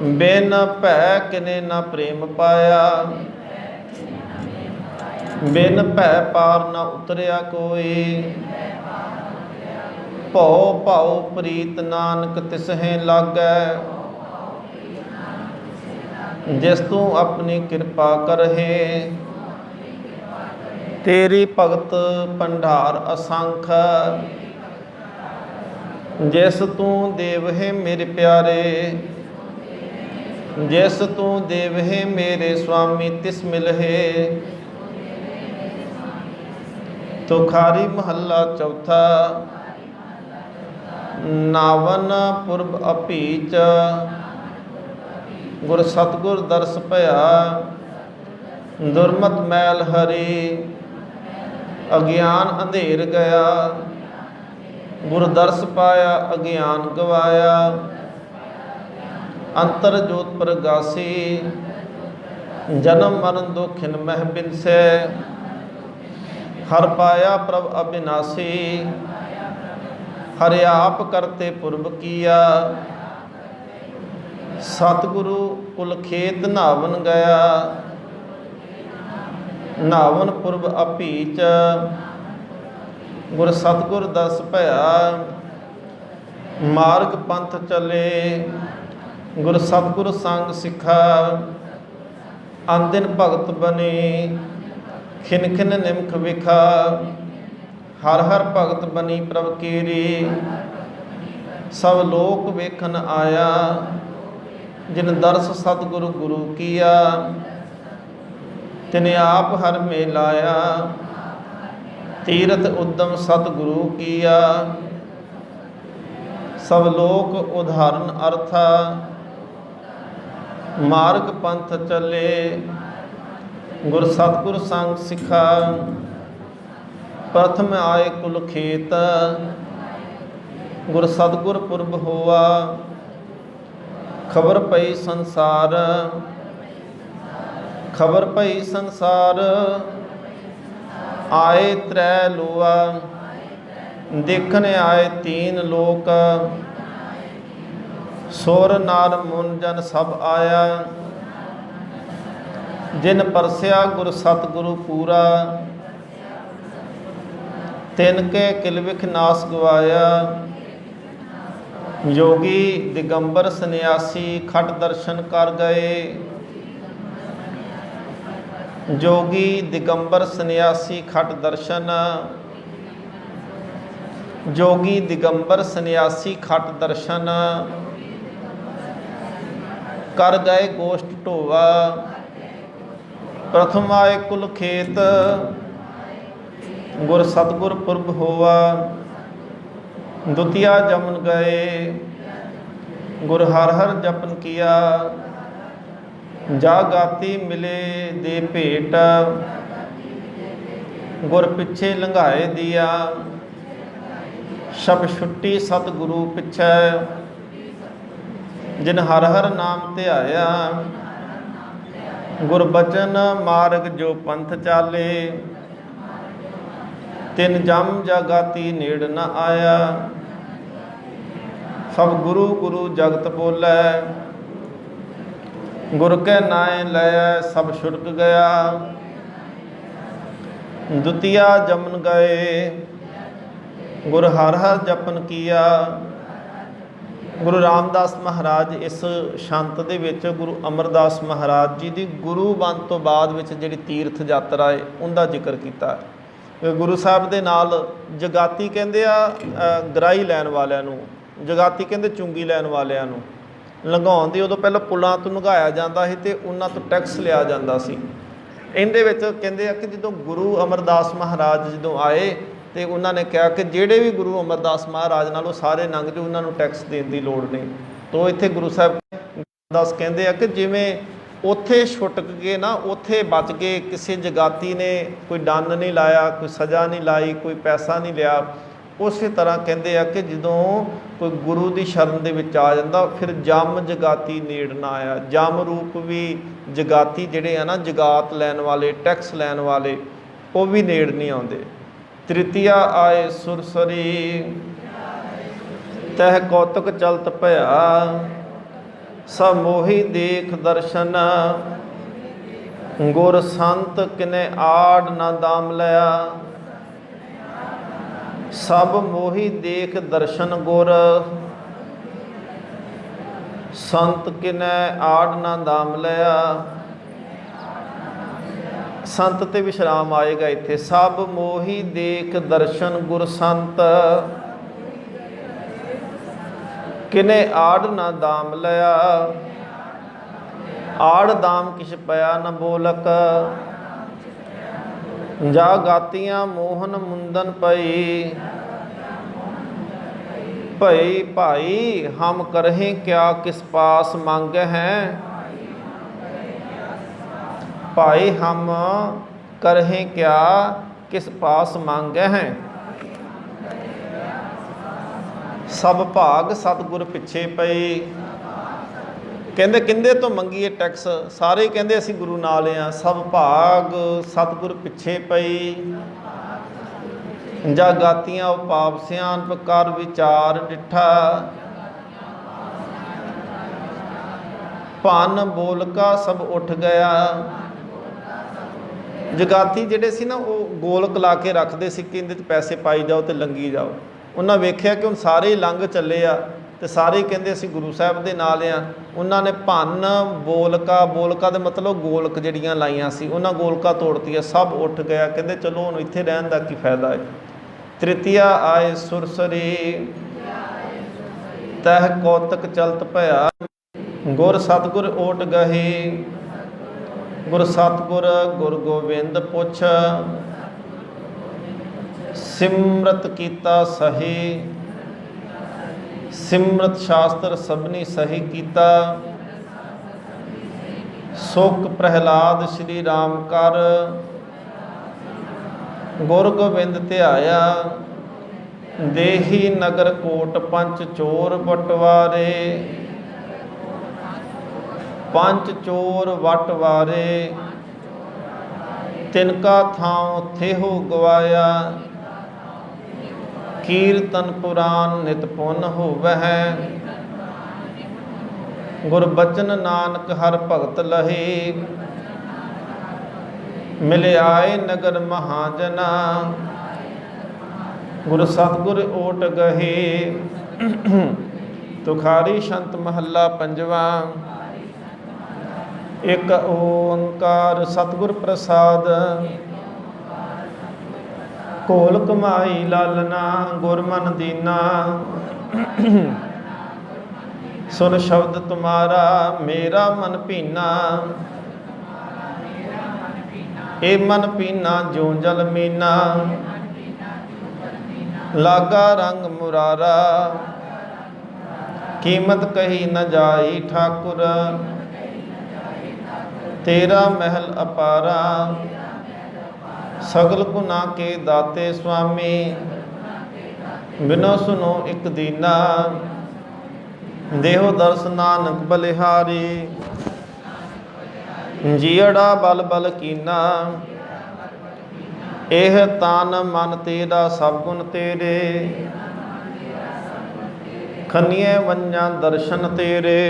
ਬਿਨ ਭੈ ਕਿਨੇ ਨਾ ਪ੍ਰੇਮ ਪਾਇਆ। ਬਿਨ ਭੈ ਪਾਰ ਨਾ ਉਤਰਿਆ ਕੋਈ, ਭਉ ਭਾਉ ਪ੍ਰੀਤ ਨਾਨਕ ਤਿਸਹਿ ਲਾਗੈ। ਜਿਸ ਤੂੰ ਆਪਣੀ ਕਿਰਪਾ ਕਰਹਿ, ਤੇਰੀ ਭਗਤ ਭੰਡਾਰ ਅਸੰਖ। ਜਿਸ ਤੂੰ ਦੇਵਹਿ ਮੇਰੇ ਪਿਆਰੇ, ਜਿਸ ਤੂੰ ਦੇਵਹਿ ਮੇਰੇ ਸੁਆਮੀ ਤਿਸ ਮਿਲਹਿ। ਤੁਖਾਰੀ ਮਹੱਲਾ ਚੌਥਾ। ਨਾਵਨ ਪੁਰਬ ਅਭੀਚ, ਗੁਰ ਸਤਿਗੁਰ ਦਰਸ ਭਇਆ। ਦੁਰਮਤ ਮੈਲ ਹਰੀ, ਅਗਿਆਨ ਅੰਧੇਰ ਗਿਆ। ਗੁਰ ਦਰਸ ਪਾਇਆ ਅਗਿਆਨ ਗਵਾਇਆ। ਅੰਤਰ ਜੋਤ ਪ੍ਰਗਾਸੀ, ਜਨਮ ਮਰਨ ਦੁਖਿਨ ਮਹਿ ਬਿਨਸੈ। ਹਰ ਪਾਇਆ ਪ੍ਰਭ ਅਬਿਨਾਸੀ, ਹਰਿ ਆਪ ਕਰਤੇ ਪੁਰਬ ਕੀਆ। ਸਤਿਗੁਰੂ ਕੁਲ ਖੇਤ ਨਾਵਨ ਗਿਆ, ਨਾਵਨ ਪੁਰਬ ਅਭੀਚ। ਗੁਰ ਸਤਿਗੁਰ ਦਰਸ ਭਇਆ, ਮਾਰਗ ਪੰਥ ਚਲੇ। ਗੁਰ ਸਤਿਗੁਰ ਸੰਗ ਸਿੱਖਾ, ਅੰਦਿਨ ਭਗਤ ਬਨੇ। ਖਿਨ ਖਿਨ ਨਿਮਖ ਵਿਖਾ, ਹਰ ਹਰ ਭਗਤ ਬਨੀ ਪ੍ਰਭ ਕੀਰੀ। ਸਭ ਲੋਕ ਵੇਖਣ ਆਇਆ, ਜਿਨ ਦਰਸ ਸਤਿਗੁਰੂ ਗੁਰੂ ਕੀਆ। ਤਿਨ ਆਪ ਹਰ ਮੇ ਲਾਇਆ, ਤੀਰਥ ਉਦਮ ਸਤਿਗੁਰੂ ਕੀਆ। ਸਭ ਲੋਕ ਉਦਾਹਰਨ ਅਰਥਾ, ਮਾਰਗ ਪੰਥ ਚੱਲੇ। ਗੁਰ ਸਤਿਗੁਰ ਸੰਗ ਸਿੱਖਾ, ਪ੍ਰਥਮ ਆਏ ਕੁਲ ਖੇਤ। ਗੁਰ ਸਤਿਗੁਰ ਪੁਰਬ ਹੋਆ, ਖਬਰ ਪਈ ਸੰਸਾਰ। ਖਬਰ ਪਈ ਸੰਸਾਰ, ਆਏ ਤ੍ਰੈ ਲੋਆ। ਦੇਖਣ ਆਏ ਤੀਨ ਲੋਕ, ਸੁਰ ਨਰ ਮੁਨ ਜਨ ਸਭ ਆਇਆ। ਜਿਨ ਪਰਸਿਆ ਗੁਰ ਸਤਿਗੁਰੂ ਪੂਰਾ, ਤਿਨ ਕੇ ਕਿਲ ਵਿਖ ਨਾਸ ਗਵਾਇਆ। ਜੋਗੀ ਦਿਗੰਬਰ ਸੰਨਿਆਸੀ ਖਟ ਦਰਸ਼ਨ ਕਰ ਗਏ। ਜੋਗੀ ਦਿਗੰਬਰ ਸੰਨਿਆਸੀ ਖਟ ਦਰਸ਼ਨ। ਜੋਗੀ ਦਿਗੰਬਰ ਸੰਨਿਆਸੀ ਖਟ ਦਰਸ਼ਨ, ਕਰ ਗਏ ਗੋਸ਼ਟ ਢੋਆ। ਪ੍ਰਥਮ ਆਏ ਕੁਲ ਖੇਤ, ਗੁਰ ਸਤਿਗੁਰ ਪੁਰਬ ਹੋਆ। ਦੁਤੀਆ ਜਮਨ ਗਏ, गुर हर हर जपन किया, जा गाती मिले दे भेट, गुर पिछे लंघाए दिया, शब छुट्टी सतगुरु पिछै, जिन हर हर नाम ध्याया, गुर बचन मार्ग जो पंथ चाले, तिन जम जागाती नेड़ न आया, सब गुरु गुरु जगत बोलै, गुर के नाए लय सब छुटक गया, दुतिया जमन गए, गुर हर हर जपन किया। गुरु रामदास महाराज इस ਸ਼ੰਤ ਦੇ ਵਿੱਚ ਗੁਰੂ ਅਮਰਦਾਸ महाराज जी ਦੀ ਗੁਰੂ ਬਣ ਤੋਂ ਬਾਅਦ ਵਿੱਚ ਜਿਹੜੀ ਤੀਰਥ ਯਾਤਰਾ ਹੈ ਉਹਦਾ ਜ਼ਿਕਰ ਕੀਤਾ। ਗੁਰੂ ਸਾਹਿਬ ਦੇ ਨਾਲ ਜਗਾਤੀ ਕਹਿੰਦੇ ਆ ਗਰਾਈ ਲੈਣ ਵਾਲਿਆਂ ਨੂੰ, ਜਗਾਤੀ ਕਹਿੰਦੇ ਚੁੰਗੀ ਲੈਣ ਵਾਲਿਆਂ ਨੂੰ ਲੰਘਾਉਣ ਦੀ ਉਦੋਂ ਪਹਿਲਾਂ ਪੁਲਾਂ ਤੋਂ ਲੰਘਾਇਆ ਜਾਂਦਾ ਸੀ ਅਤੇ ਉਹਨਾਂ ਤੋਂ ਟੈਕਸ ਲਿਆ ਜਾਂਦਾ ਸੀ। ਇਹਦੇ ਵਿੱਚ ਕਹਿੰਦੇ ਆ ਕਿ ਜਦੋਂ ਗੁਰੂ ਅਮਰਦਾਸ ਮਹਾਰਾਜ ਜਦੋਂ ਆਏ ਅਤੇ ਉਹਨਾਂ ਨੇ ਕਿਹਾ ਕਿ ਜਿਹੜੇ ਵੀ ਗੁਰੂ ਅਮਰਦਾਸ ਮਹਾਰਾਜ ਨਾਲ ਉਹ ਸਾਰੇ ਲੰਘ ਜਾਓ, ਉਹਨਾਂ ਨੂੰ ਟੈਕਸ ਦੇਣ ਦੀ ਲੋੜ ਨਹੀਂ। ਤੋ ਇੱਥੇ ਗੁਰੂ ਸਾਹਿਬ ਅਮਰਦਾਸ ਕਹਿੰਦੇ ਆ ਕਿ ਜਿਵੇਂ ਉੱਥੇ ਛੁਟਕ ਗਏ ਨਾ, ਉੱਥੇ ਬਚ ਗਏ, ਕਿਸੇ ਜਗਾਤੀ ਨੇ ਕੋਈ ਡੰਨ ਨਹੀਂ ਲਾਇਆ, ਕੋਈ ਸਜ਼ਾ ਨਹੀਂ ਲਾਈ, ਕੋਈ ਪੈਸਾ ਨਹੀਂ ਲਿਆ। ਉਸੇ ਤਰ੍ਹਾਂ ਕਹਿੰਦੇ ਆ ਕਿ ਜਦੋਂ ਕੋਈ ਗੁਰੂ ਦੀ ਸ਼ਰਨ ਦੇ ਵਿੱਚ ਆ ਜਾਂਦਾ ਫਿਰ ਜਮ ਜਗਾਤੀ ਨੇੜ ਨਾ ਆਇਆ। ਜਮ ਰੂਪ ਵੀ ਜਗਾਤੀ ਜਿਹੜੇ ਆ ਨਾ, ਜਗਾਤ ਲੈਣ ਵਾਲੇ, ਟੈਕਸ ਲੈਣ ਵਾਲੇ, ਉਹ ਵੀ ਨੇੜ ਨਹੀਂ ਆਉਂਦੇ। ਤ੍ਰਿਤੀਆ ਆਏ ਸੁਰਸਰੀ, ਤਹਿ ਕੌਤਕ ਚਲਤ ਭਇਆ, ਸਭ ਮੋਹੀ ਦੇਖ ਦਰਸ਼ਨ, ਗੁਰ ਸੰਤ ਕਿਨੇ ਆੜ ਨਾ ਦਾਮ ਲਿਆ, ਸਭ ਮੋਹੀ ਦੇਖ ਦਰਸ਼ਨ ਗੁਰ, ਸੰਤ ਕਿਨੈ ਆੜ ਨਾ ਦਾਮ ਲਿਆ। ਸੰਤ ਤੇ ਵਿਸ਼ਰਾਮ ਆਏਗਾ ਇੱਥੇ। ਸਭ ਮੋਹੀ ਦੇਖ ਦਰਸ਼ਨ ਗੁਰ ਸੰਤ, ਕਿਨੇ ਆੜ ਨਾ ਦਾਮ ਲਿਆ, ਆੜ ਦਾਮ ਕਿਛ ਪਿਆ ਨ ਬੋਲਕ, ਜਾ ਗਾਤੀਆਂ ਮੋਹਨ ਮੁੰਦਨ ਪਈ, ਭਈ ਭਾਈ ਹਮ ਕਰਹਿ ਕਿਆ ਕਿਸ ਪਾਸ ਮੰਗ ਹੈ, ਭਾਈ ਹਮ ਕਰਹਿ ਕਿਆ ਕਿਸ ਪਾਸ ਮੰਗ ਹੈ। ਸਭ ਭਾਗ ਸਤਿਗੁਰ ਪਿੱਛੇ ਪਈ, ਕਹਿੰਦੇ ਕਿੰਦੇ ਤੋਂ ਮੰਗੀਏ ਟੈਕਸ, ਸਾਰੇ ਕਹਿੰਦੇ ਅਸੀਂ ਗੁਰੂ ਨਾਲ ਹਾਂ। ਸਭ ਭਾਗ ਸਤਿਗੁਰ ਪਿੱਛੇ ਪਈ, ਜਾ ਗਾਤੀਆਂ ਉਹ ਪਾਪ ਸਿਆਣਪ ਕਰ ਵਿਚਾਰ ਡਿਠਾ, ਭੰਨ ਬੋਲਕਾ ਸਭ ਉੱਠ ਗਿਆ। ਜਗਾਤੀ ਜਿਹੜੇ ਸੀ ਨਾ ਉਹ ਗੋਲਕ ਲਾ ਕੇ ਰੱਖਦੇ ਸੀ ਕਿ ਇਹਦੇ 'ਚ ਪੈਸੇ ਪਾਈ ਜਾਓ ਅਤੇ ਲੰਘੀ ਜਾਓ। ਉਹਨਾਂ ਵੇਖਿਆ ਕਿ ਹੁਣ ਸਾਰੇ ਲੰਘ ਚੱਲੇ ਆ ਅਤੇ ਸਾਰੇ ਕਹਿੰਦੇ ਅਸੀਂ ਗੁਰੂ ਸਾਹਿਬ ਦੇ ਨਾਲ ਹਾਂ। ਉਹਨਾਂ ਨੇ ਭੰਨ ਬੋਲਕਾ, ਬੋਲਕਾ ਦੇ ਮਤਲਬ ਗੋਲਕ ਜਿਹੜੀਆਂ ਲਾਈਆਂ ਸੀ ਉਹਨਾਂ ਗੋਲਕਾਂ ਤੋੜਤੀਆਂ, ਸਭ ਉੱਠ ਗਿਆ। ਕਹਿੰਦੇ ਚਲੋ ਹੁਣ ਇੱਥੇ ਰਹਿਣ ਦਾ ਕੀ ਫਾਇਦਾ ਹੈ। ਤ੍ਰਿਤੀਆ ਆਏ ਸੁਰਸਰੀ, ਤਹਿ ਕੌਤਕ ਚਲਤ ਭਇਆ, ਗੁਰ ਸਤਿਗੁਰ ਓਟ ਗਹੀ, ਗੁਰ ਸਤਿਗੁਰ ਗੁਰ ਗੋਬਿੰਦ ਪੁੱਛ, ਸਿਮਰਤ ਕੀਤਾ ਸਹੀ, ਸਿਮਰਤ ਸ਼ਾਸਤਰ ਸਭਨੀ ਸਹੀ ਕੀਤਾ, ਸੁਖ ਪ੍ਰਹਿਲਾਦ ਸ਼੍ਰੀ ਰਾਮ ਕਰ, ਗੁਰ ਗੋਬਿੰਦ ਧਿਆਇਆ, ਦੇਹੀ ਨਗਰ ਕੋਟ ਪੰਚ ਚੋਰ ਬਟਵਾਰੇ, ਪੰਚ ਚੋਰ ਵਟਵਾਰੇ, ਤਿਨਕਾ ਥਾਂ ਥੇਹੋ ਗਵਾਇਆ, ਕੀਰਤਨ ਪੁਰਾਨ ਨਿਤ ਪੁੰਨ ਹੋਵਹਿ, ਗੁਰ ਬਚਨ ਨਾਨਕ ਹਰ ਭਗਤ ਲਹੇ, ਮਿਲਿਆਏ ਨਗਰ ਮਹਾਜਨਾ, ਗੁਰ ਸਤਿਗੁਰ ਓਟ ਗਹੇ। ਤੁਖਾਰੀ ਸ਼ੰਤ ਮਹੱਲਾ ਪੰਜਵਾ। ਇੱਕ ਓੰਕਾਰ ਸਤਿਗੁਰ ਪ੍ਰਸਾਦ, ਘੋਲ ਕਮਾਈ ਲਾਲਨਾ ਗੁਰ ਮਨ ਦੀਨਾ, ਸੁਨ ਸ਼ਬਦ ਤੁਮਾਰਾ ਮੇਰਾ ਮਨ ਭੀਨਾ, ਏ ਮਨ ਪੀਨਾ ਜੋ ਜਲ ਮੀਨਾ, ਲਾਗਾ ਰੰਗ ਮੁਰਾਰਾ, कीमत कही न जाई ठाकुर, तेरा महल अपारा। सगल गुना के दाते स्वामी, बिनो सुनो एक दीना। देहो दर्श नानक बलिहारी, जीअड़ा बल बल कीना। एह तान मन तेरा सब गुण तेरे, खनिए वंजा दर्शन तेरे।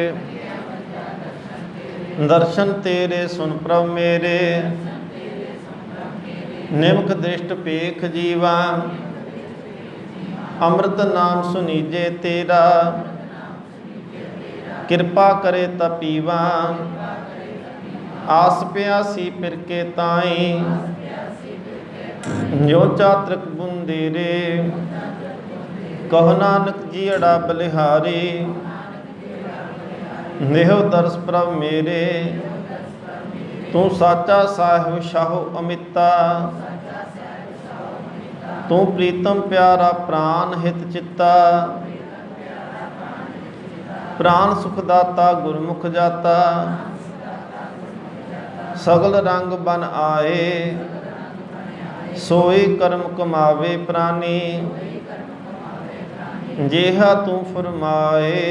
दर्शन तेरे सुन प्रभ मेरे, निमक दृष्ट पेख जीवा। अमृत नाम सुनीजे तेरा, कृपा करे ता पीवा। आस प्यासी फिर के ताई, जो चातृक बुंदेरे। कहो नानक जीअड़ा बलिहारी, देहो दर्श प्रभ मेरे। तू साचा साहिब शाहो अमिता, तू प्रीतम प्यारा प्राण हित चित्ता। प्राण सुखदाता गुरमुख जाता, सगल रंग बन आए। सोई कर्म कमावे प्राणी, जेहा तू फरमाए।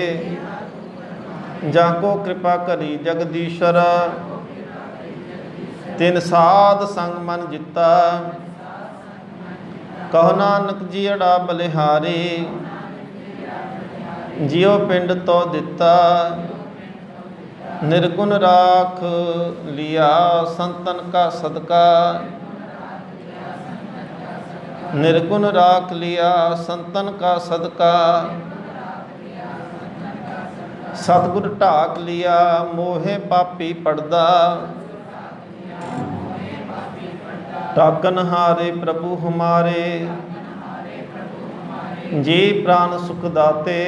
जाको कृपा करी जगदीश्वर, तिन साध संग मन जिता। कहो नानक जीअड़ा बलिहारी, जियो पिंड तो दिता। निर्गुण राख लिया संतन का सदका, निर्गुण राख लिया संतन का सदका। सतगुर ढाक लिया मोहे पापी पड़दा, ढाकन हारे प्रभु हमारे। जी प्राण सुख दाते,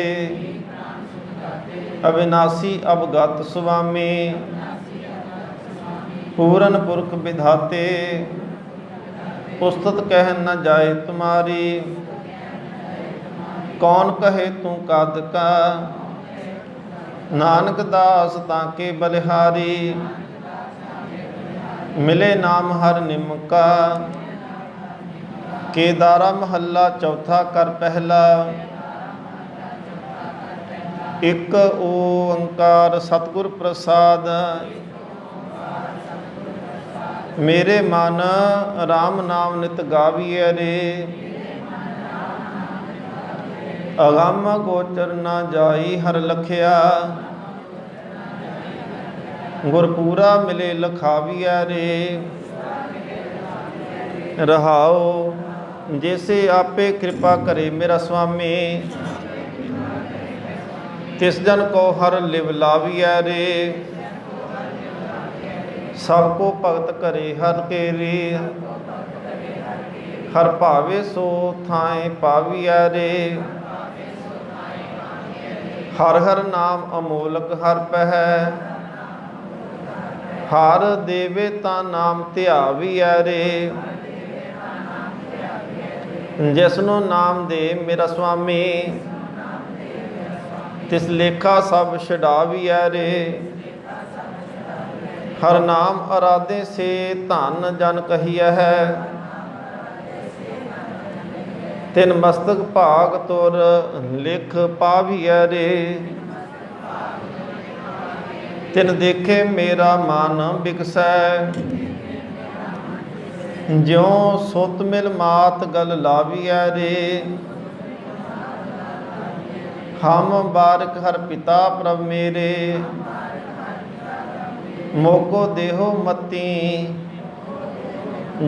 अविनाशी अवगत स्वामी। पूरन पुरख विधाते, पुस्तक कह न जाए तुम्हारी। कौन कहे तू काद का, नानक दास ताके बलिहारी। मिले नाम हर निमका, केदारा महला चौथा कर पहला। एक ओंकार सतगुर प्रसाद, मेरे मन राम नाम नित गाविए रे। अगम गोचर न जाई हर लखिया, गुरपूरा मिले लखाविया रे। रहाओ जैसे आपे कृपा करे मेरा स्वामी, तिस जन को हर लिव लाविया रे। सबको भगत करे हर केरी, हर भावे सो थाए पाविया रे। हर हर नाम अमोलक हर पह, हर देवे ता नाम ध्याविया रे। जिसनो नाम दे मेरा स्वामी, तिस लेखा सब छड़ाविया रे। हर नाम अराधे से धन जन कहिया है, तिन मस्तक भाग तुर लिख पाविया रे। तिन देखे मेरा मन बिकसै, ज्यों सुत मिल मात गल लाविया रे। हम बारक हर पिता प्रभ मेरे, मोको देहो मती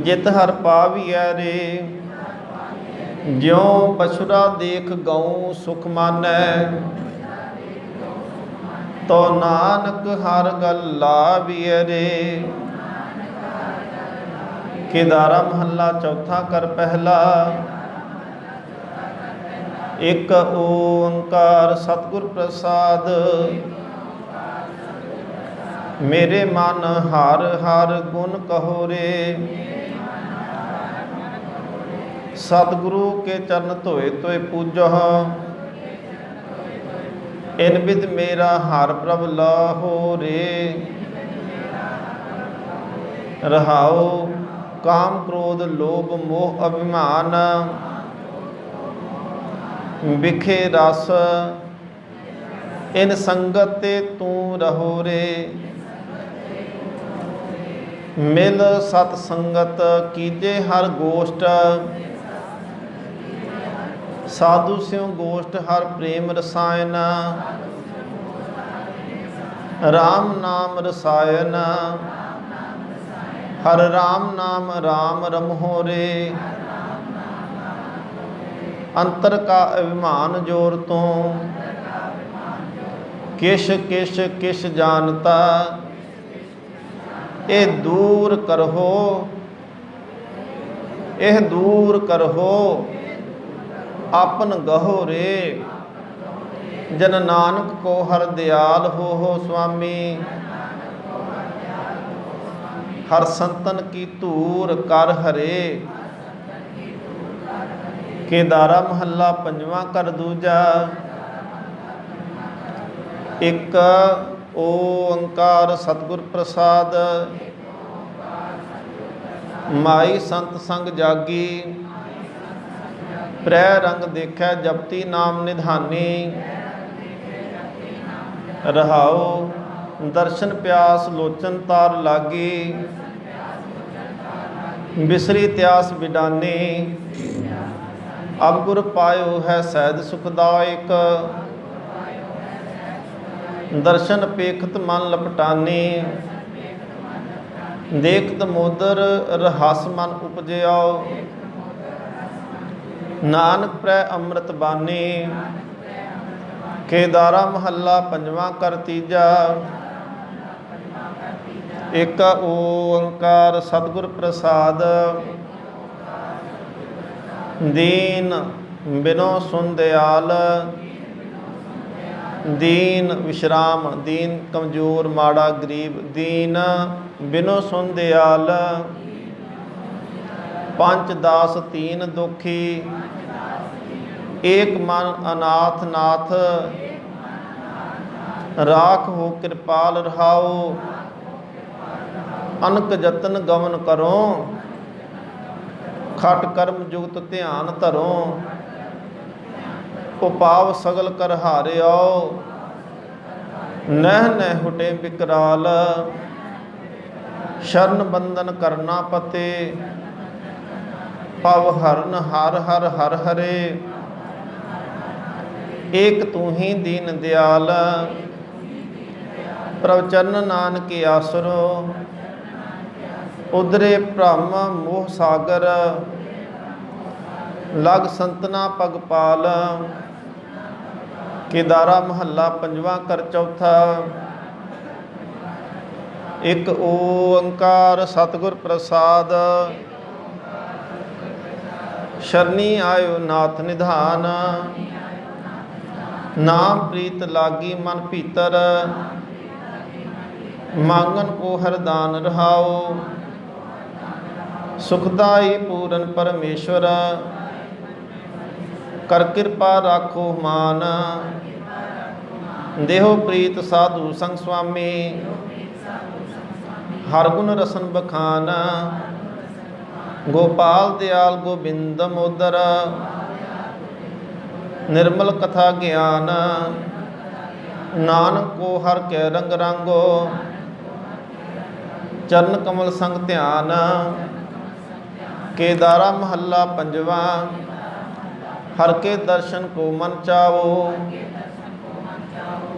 जित हर पाविया रे। ज्यों बछुरा देख गऊ सुख मानै, तो नानक हर गल लाविया रे। केदारा महला चौथा कर पहला। एक ओंकार सतगुर प्रसाद, मेरे मन हर हर गुण कहो रे। सतगुरु के चरण धोए तोए पूजह, ਇਨ ਬਿਦ ਮੇਰਾ ਹਰ ਪ੍ਰਭ ਲਾਹੋ ਰੇ। ਰਹਾਉ ਕਾਮ ਕ੍ਰੋਧ ਲੋਭ ਮੋਹ ਅਭਿਮਾਨ ਵਿਖੇ ਰਸ ਇਨ ਸੰਗਤ ਤੇ ਤੂੰ ਰਹੋ ਰੇ। ਮਿਲ ਸਤ ਸੰਗਤ ਕੀਜੇ ਹਰ ਗੋਸ਼ਟ ਸਾਧੂ ਸਿਉ ਗੋਸ਼ਟ ਹਰ ਪ੍ਰੇਮ ਰਸਾਇਨ। ਰਾਮ ਨਾਮ ਰਸਾਇਨ ਹਰ ਰਾਮ ਨਾਮ ਰਾਮ ਰਮਹੁ ਰੇ। ਅੰਤਰ ਕਾ ਅਭਿਮਾਨ ਜੋਰ ਤੋਂ ਕਿਛ ਕਿਛ ਕਿਛ ਜਾਣਤਾ। ਇਹ ਦੂਰ ਕਰੋ ਇਹ ਦੂਰ ਕਰੋ ਆਪਨ ਗਹੋ ਰੇ। ਜਨ ਨਾਨਕ ਕੋ ਹਰ ਦਿਆਲ ਹੋ ਸੁਆਮੀ। ਹਰ ਸੰਤਨ ਕੀ ਧੂਰ ਕਰ ਹਰੇ। ਕੇਦਾਰਾ ਮਹੱਲਾ ਪੰਜਵਾਂ ਕਰ ਦੂਜਾ। ਇੱਕ ਓੰਕਾਰ ਸਤਿਗੁਰ ਪ੍ਰਸਾਦ। ਮਾਈ ਸੰਤ ਸੰਗ ਜਾਗੀ ਪ੍ਰੈ ਰੰਗ ਦੇਖੈ ਜਪਤੀ ਨਾਮ ਨਿਧਾਨੀ। ਰਹਾਉ ਦਰਸ਼ਨ ਪਿਆਸ ਲੋਚਨ ਤਾਰ ਲਾਗੀ। ਬਿਸਰੀ ਤਿਆਸ ਬਿਡਾਨੀ ਅਬ ਗੁਰ ਪਾਇਓ ਹੈ ਸਹਿਜ ਸੁਖਦਾਇਕ। ਦਰਸ਼ਨ ਪੇਖਤ ਮਨ ਲਪਟਾਨੀ ਦੇਖਤ ਮੋਦਰ ਰਹਸ ਮਨ ਉਪਜਿਓ। ਨਾਨਕ ਪ੍ਰੈ ਅੰਮ੍ਰਿਤ ਬਾਣੀ। ਕੇਦਾਰਾ ਮਹੱਲਾ ਪੰਜਵਾਂ ਕਰ ਤੀਜਾ। ਇੱਕ ਓੰਕਾਰ ਸਤਿਗੁਰ ਪ੍ਰਸਾਦ। ਦੀਨ ਬਿਨੋ ਸੁਨ ਦਿਆਲ ਦੀਨ ਵਿਸ਼ਰਾਮ ਦੀਨ ਕਮਜ਼ੋਰ ਮਾੜਾ ਗਰੀਬ। ਦੀਨ ਬਿਨੋ ਸੁਨ ਦਿਆਲ ਪੰਚ ਦਾਸ ਤੀਨ ਦੁਖੀ। ਏਕ ਮਨ ਅਨਾਥ ਨਾਥ ਰਾਖ ਹੋ ਕਿਰਪਾਲ ਰਹਾਉ। ਅਨਕ ਜਤਨ ਗਮਨ ਕਰੋ ਖਟ ਕਰਮ ਜੁਗਤ ਧਿਆਨ ਧਰੋ। ਉਪਾਵ ਸਗਲ ਕਰ ਹਾਰਿਓ ਨਹਿ ਨਹਿ ਹੁਟੇ ਬਿਕਰਾਲ। ਸ਼ਰਨ ਬੰਧਨ ਕਰਨਾ ਪਤੇ ਪਵ ਹਰਨ ਹਰ ਹਰ ਹਰ ਹਰੇ। ਏਕ ਤੂੰ ਹੀ ਦੀਨ ਦਿਆਲ ਪ੍ਰਭ ਚਰਨ ਨਾਨਕ ਆਸਰੋ। ਉਦਰੇ ਭ੍ਰਮ ਮੋਹ ਸਾਗਰ ਲਗ ਸੰਤਨਾ ਪਗ ਪਾਲ। ਕੇਦਾਰਾ ਮਹੱਲਾ ਪੰਜਵਾਂ ਕਰ ਚੌਥਾ। ਇੱਕ ਓੰਕਾਰ ਸਤਿਗੁਰ ਪ੍ਰਸਾਦ। ਸ਼ਰਨੀ ਆਇਓ ਨਾਥ ਨਿਧਾਨ ਨਾਮ ਪ੍ਰੀਤ ਲਾਗੀ ਮਨ ਭੀਤਰ। ਮੰਗਨ ਕੋ ਹਰਦਾਨ ਰਹਾਓ ਸੁਖਦਾਈ ਪੂਰਨ ਪਰਮੇਸ਼ਵਰ। ਕਰ ਕਿਰਪਾ ਰਾਖੋ ਮਾਨ ਦੇਹੋ ਪ੍ਰੀਤ ਸਾਧੂ ਸੰਗ ਸੁਆਮੀ। ਹਰ ਗੁਣ ਰਸਨ ਬਖਾਨ ਗੋਪਾਲ ਦਿਆਲ ਗੋਬਿੰਦ ਮੋਦਰ। ਨਿਰਮਲ ਕਥਾ ਗਿਆਨ ਨਾਨਕ ਕੋ ਹਰ ਕੈ ਰੰਗ ਰੰਗੋ। ਚਰਨ ਕਮਲ ਸੰਗ ਧਿਆਨ। ਕੇਦਾਰਾ ਮਹੱਲਾ ਪੰਜਵਾਂ। ਹਰ ਕੇ ਦਰਸ਼ਨ ਕੋ ਮਨ ਚਾਵੋ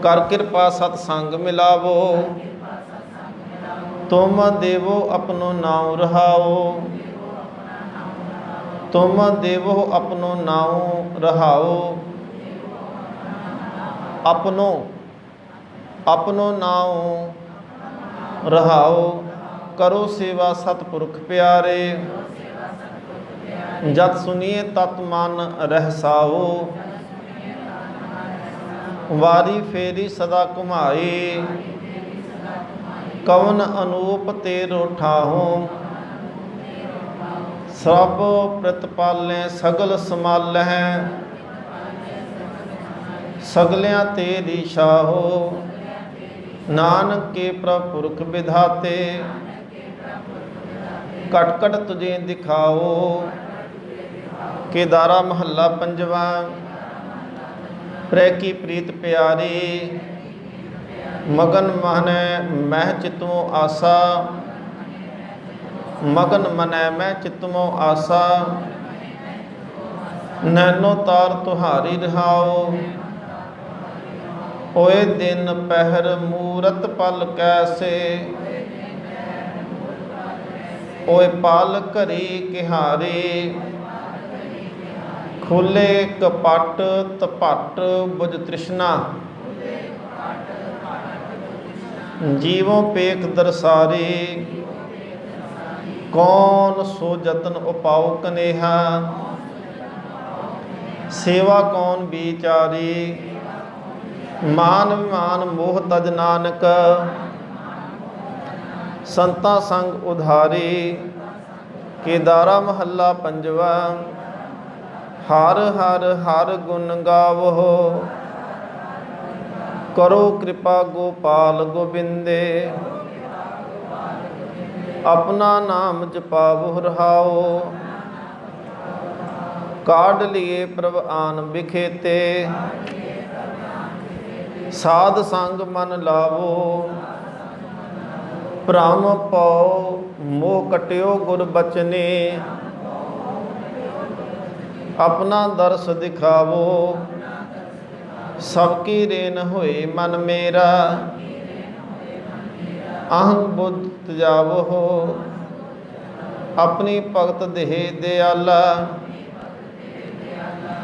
ਕਰ ਕਿਰਪਾ ਸਤ ਸੰਗ ਮਿਲਾਵੋ। ਤੁਮ ਦੇਵੋ ਆਪਣੋ ਨਾਉ ਰਹਾਓ ਤੁਮ ਦੇਵੋ ਆਪਣੋ ਨਾਉ ਰਹਾਓ। ਆਪਣੋ ਨਾਉ ਰਹਾਓ ਕਰੋ ਸੇਵਾ ਸਤਿਪੁਰਖ ਪਿਆਰੇ। ਜਤ ਸੁਨੀਏ ਤਤ ਮਨ ਰਹਿਸਾਓ। ਵਾਰੀ ਫੇਰੀ ਸਦਾ ਘੁਮਾਈ ਕਵਨ ਅਨੂਪ ਤੇਰੋ ਠਾਹੋ। ਸਭ ਪ੍ਰਤਪਾਲੈ ਸਗਲ ਸਮਾਲਹਿ सगलियां तेरी शाहो, नानक के प्रपुरख विधाते, कट कट तुझे दिखाओ। केदारा महला पंजवा। प्रै की प्रीत प्यारी, मगन मन मह चितवों आसा, मगन मन मैं चितवों आसा, नैनो तार तुहारी रहाओ। होए दिन पहर मूरत पल कैसे, ओए पाल घरी किहारी, खुले कपट तपट बुझ तृष्णा, जीवों पेख दरसारी, कौन सो जतन उपाओ कनेहा, सेवा कौन बिचारी, मान विमान मोह तज नानक, संता संग उधारी। केदारा महला पंजवा। हर हर हर गुण गावो, करो कृपा गोपाल गोबिंदे, अपना नाम जपावो रहाओ। काढ़ लिए प्रभ आन बिखेते, साध संग मन लावो। भ्रम पौ मोह कट्यो गुर बचने, अपना दर्श दिखावो। सबकी रेन होए मन मेरा, अहं बुद्ध त्यावो। अपनी भगत देह दयाला,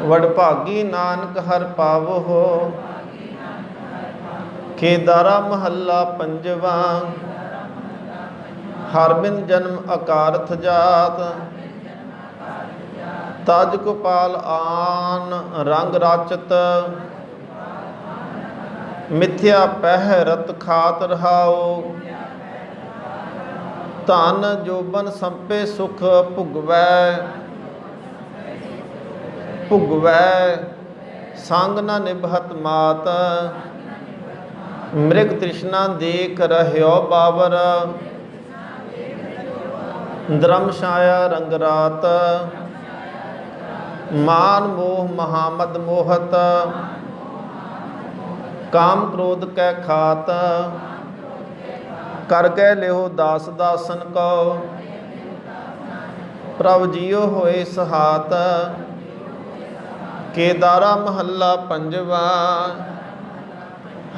वडभागी नानक हर पावो। केदारा महला पंजवा। हर बिन जन्म अकारथ जात, तज गोपाल आन रंग राचत, मिथ्या पहरत खात रहाओ। धन जोबन संपे सुख भुगवै, भुगवै संग न निभत मात, मृग तृष्णा देख रह्यो बाबर, धर्मछाया रंग रात। मान मोह महामद मोहत, काम क्रोध कै खात, कर गए लिहो दास दासन को, प्रभ जियो होए सहात। केदारा महला पंजवा।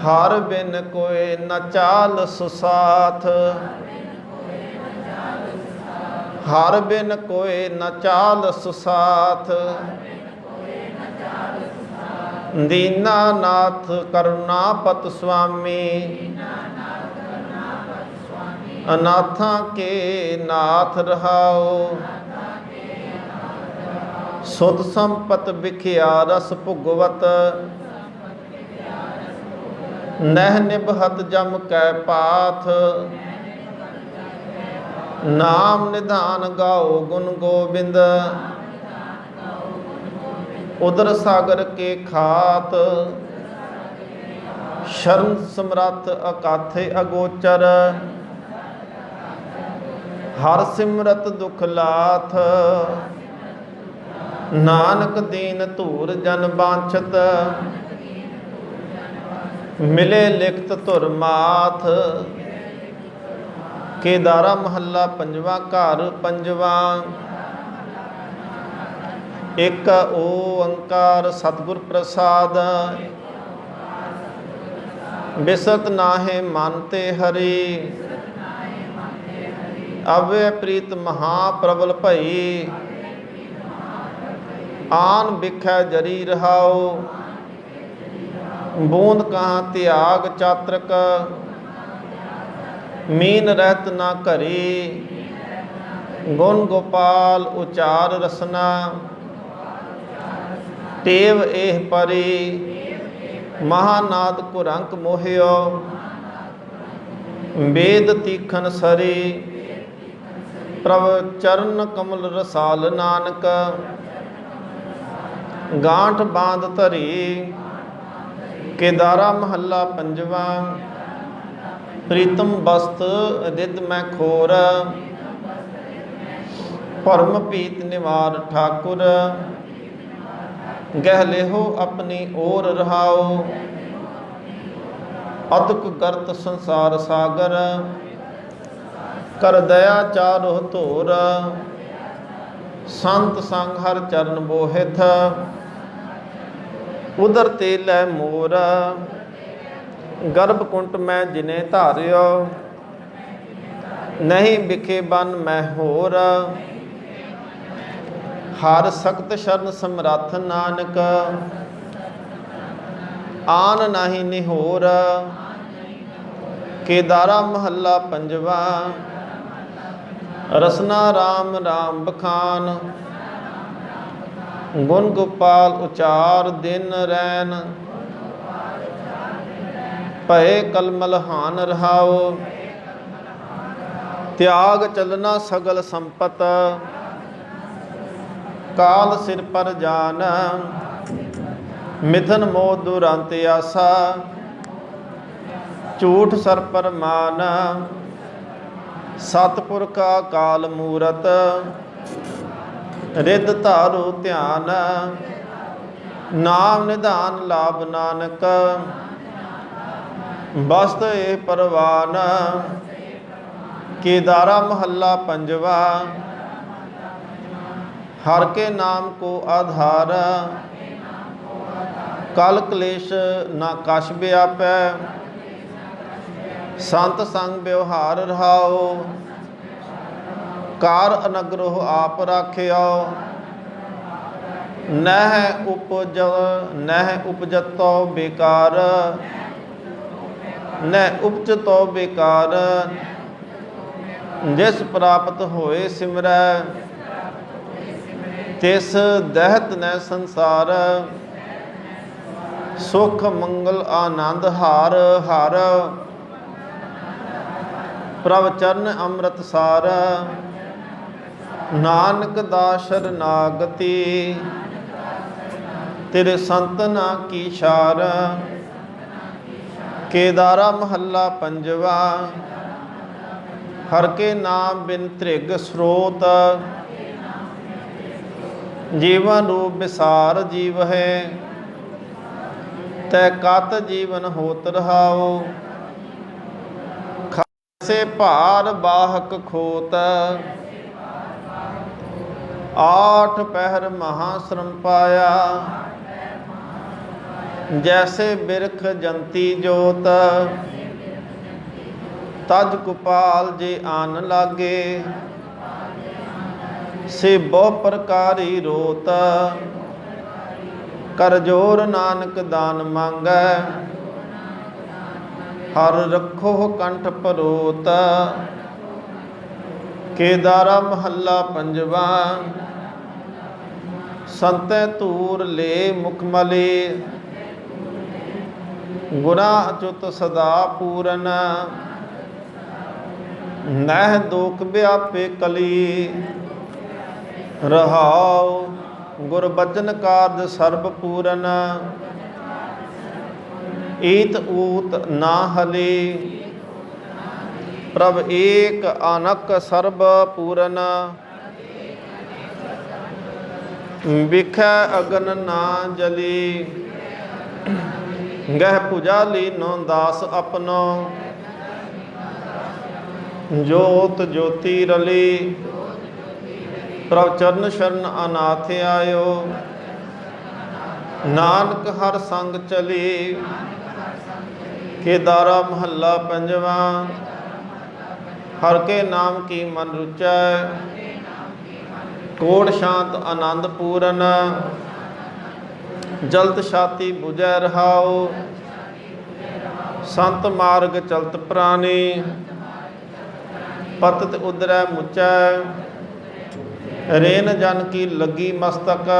हर बिन कोय न चाल सुसाथ, हर बिन कोय न चाल सुसाथ, दीनानाथ करुणापत स्वामी, अनाथा के नाथ रहाओ। सुध संपत बिखिया रस भुगवत, नह निबहत जम कै पाथ। नाम निधान गाओ गुण गोबिंद, उदर सागर के खात। शरण समरथ अकाथे अगोचर, हर सिमरत दुख लाथ। नानक दीन धूर जन बांछत, मिले लिखत धुर माथ। केदारा महला पंजवा। घर पंजवा। एक ओंकार सतगुर प्रसाद, बिसत नाहे मन ते हरि। अव्यय प्रीत महाप्रबल भई, आन बिखै जरी रहाओ। बूंद कहाँ त्याग चात्रक, मीन रहत ना घरी। गुण गोपाल उचार रसना, टेव एह परी। महानाद कुरंक मोहियो, वेद तीखन सरी। प्रभ चरण कमल रसाल नानक, गांठ बांध धरी। केदारा महला पंजवा। प्रीतम बस्त रिद मैं खोर, भरम पीत निवार ठाकुर। गह लेहो अपनी ओर रहाओ, अदक गर्त संसार सागर। कर दया चारो धोर, संत संग हर चरण बोहिथ। उदर ते लै मोर, गर्भ कुंट मैं जिने धारियो। नहीं बिखे बन मैं होर, हर सख्त शरण समरथ नानक। आन नाही निहोर। केदारा महला पंजवा। रसना राम राम बखान, गुण गोपाल उचार दिन रैन। भय कलमल हान रहाओ, त्याग चलना सगल संपत। काल सिर पर जान, मिथन मोह दुरांत आसा। झूठ सर पर मान, सतपुर का काल मूरत। रिद धारो ध्यान, नाम निधान लाभ नानक। बस्त ए परवान। केदारा महला पंजवा। हर के नाम को आधार, कल क्लेश ना कश व्यापै। संत संग व्यवहार रहाओ, कार अनग्रह आप राखियो। नह उपजतो बेकार, न उपजतो बेकार। जिस प्राप्त होए सिमरै, तिस दहत न संसार। सुख मंगल आनंद हार हर, प्रभ चरण अमृत सार। नानक दास शरनागति, तेरे संतना की शार। केदारा महला पंजवा। हर के नाम बिन त्रिग स्रोत, जीवन रूप विसार जीव है। तै कत जीवन होत रहाओ, खासे भार बाहक खोत। आठ पहर महाश्रम पाया, जैसे बिरख जंती जोत। तज कुपाल जे आन लागे, से बहु प्रकारी रोत। कर जोर नानक दान मांगै, हर रखो कंठ परोत। केदारा महला पंजवा। संतै तूर ले मुखमले, गुना अचुत सदा पूरन। नह दोख व्यापे कली, रहाओ गुर बचन कारज सर्ब पूरन। ईत ऊत ना हले, प्रभ एक आनक सर्ब पूरन। बिखै अगन ना जली, गह पूजा लीनो दास अपनो। जोत ज्योति रली, प्रभ चरण शरण अनाथ आयो। नानक हर संग चली, केदारा महला पंजवा। हर के नाम की मन रुचै, कोट शांत आनंद पूरन। जल्द छाती बुझै रहाओ, संत मार्ग चलत प्राणी। पतत उदरै मुचै, रेन जन की लगी मस्तक।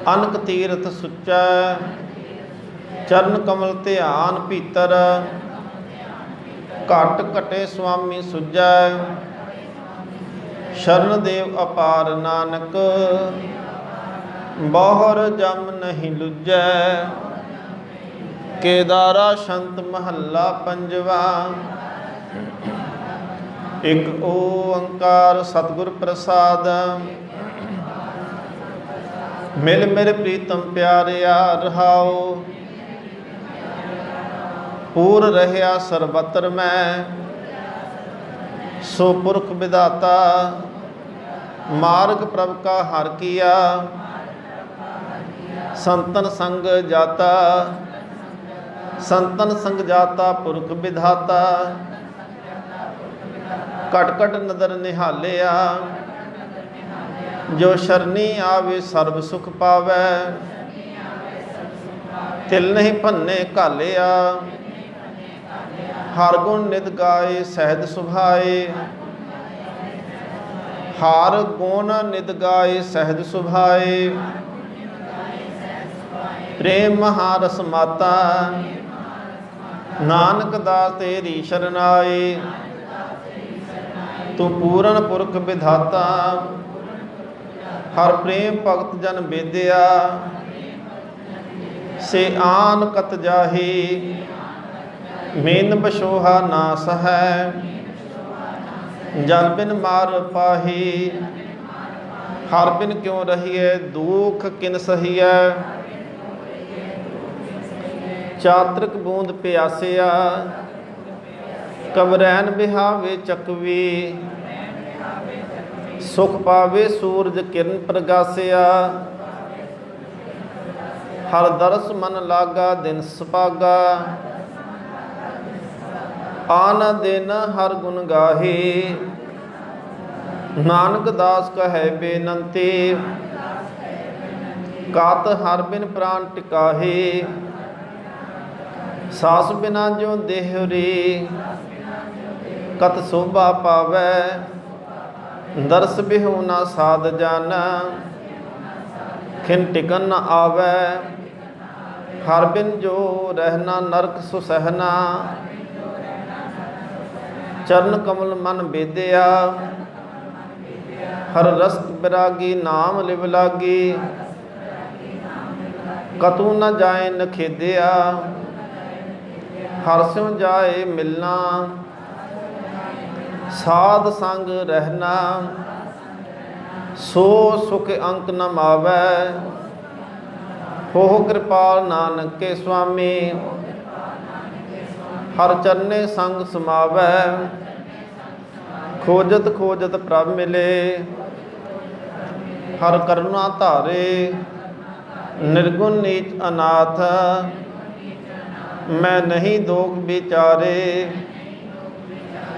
अनक तीर्थ सुचै, चरण कमल ध्यान भीतर। घट घटे स्वामी सुझै, शरण देव अपार नानक। बहुर जम नहीं लुझै, केदारा शंत महला पंजवा। एक ओंकार सतगुर प्रसाद। मिल मेरे प्रीतम प्यारिया रहाओ। पूर रहिया सर्वत्र मैं सो पुरख विधाता। मार्ग प्रभ का हर किया संतन संग जाता। संतन संग जाता पुरख विधाता। कट कट नदर निहालिया जो शरणी आवे सर्व सुख पावै। तिल नहीं भन्ने घालिया हर गुण नित गाए सहज सुभाए। हर गुण नित गाए सहज सुभाए। प्रेम महारस माता नानक दास तेरी शरणाए। तू पूरन पुरख विधाता हर प्रेम भगत जन बेदिया। से आन कत जाही मेन बशोहा ना सहै। जल बिन मार पाही हर बिन क्यों रहिए दुख किन सहिए। चातृक बूंद प्यासिया कबरैन बिहावे चकवी। सुख पावे सूरज किरण प्रगासिया। हर दरस मन लागा दिन सुपागा। आन दिन हर गुण गाहे नानक दास कहे बेनंती। कात हर बिन प्राण टिकाहे सास बिना जो देहरी। कत शोभा पावै दरस बिहू ना साध जाना। खिन टिकन न आवै हर बिन जो रहना नरक सुसहना। चरण कमल मन बेदिया हर रस बिरागी नाम लिव लागी। कतू न जाए न खेदिया हर स्यों जाए मिलना। साध संग रहना सो सुख अंक न मावै। हो कृपाल नानक के स्वामी हर चरने संग समावै। खोजत खोजत प्रभ मिले हर करुणा धारे। निर्गुण नीच अनाथ मैं नहीं दोख विचारे।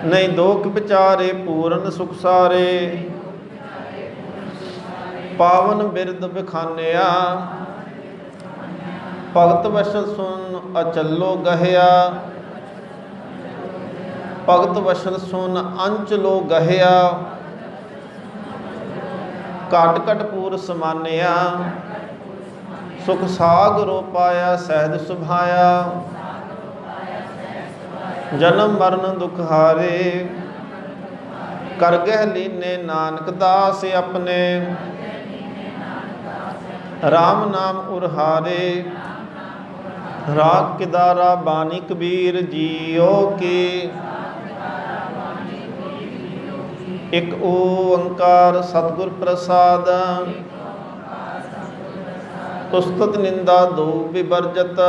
नहीं दोख विचारे पूਰਨ सुख सारे। पावन बिरद बिखानिया भगत वचन सुन अचलो गहिया। भगत वचन सुन अंचलो गहिया। काट कट पूर समानिया सुख साग रो पाया सहज सुभाया। जन्म मरण दुख हारे कर गह लीने नानक दास अपने। राम नाम उरहारे राग किदारा बानी कबीर जियो की। एक ओंकार सतगुर प्रसाद। तुस्तुत निंदा दो विवर्जत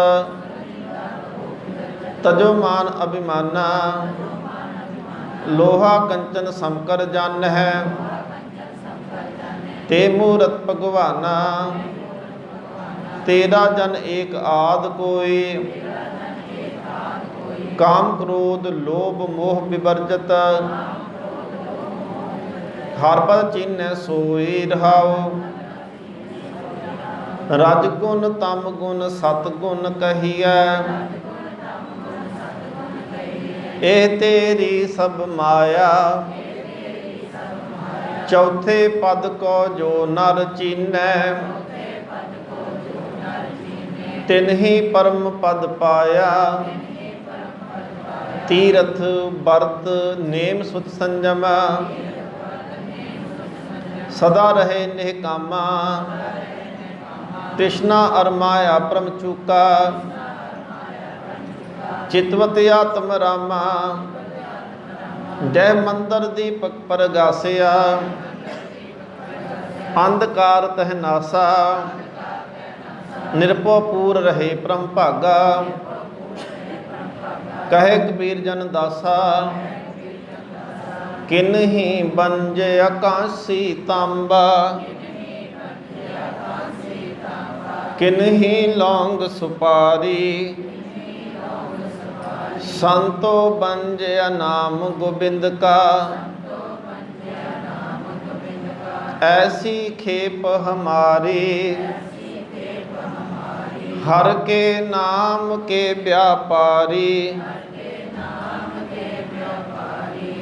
तजो मान अभिमाना। लोहा कंचन समकर जन है ते मूरत भगवाना। तेरा जन एक आद कोई काम क्रोध लोभ मोह विवर्जत। हर पद चिन्ह सोई रहाओ। रज गुण तम गुण सत गुण कहिए। ए तेरी सब माया चौथे पद को जो नर चीनै। तिन्ही परम पद पाया तीरथ बरत नेम सुत संजम। सदा रहे निहकामा तृष्णा अर माया परम चूका। चितवत आत्म रामा जय मंदिर दीपक परगासिया अंधकार तह नासा निरपो पूर रहे परम भागा कहे कबीर जन दासा किन्ही बंज आकाशी तांबा किन्ही लौंग सुपारी संतो बंज नाम गोबिंद का ऐसी खेप हमारी हर के नाम के व्यापारी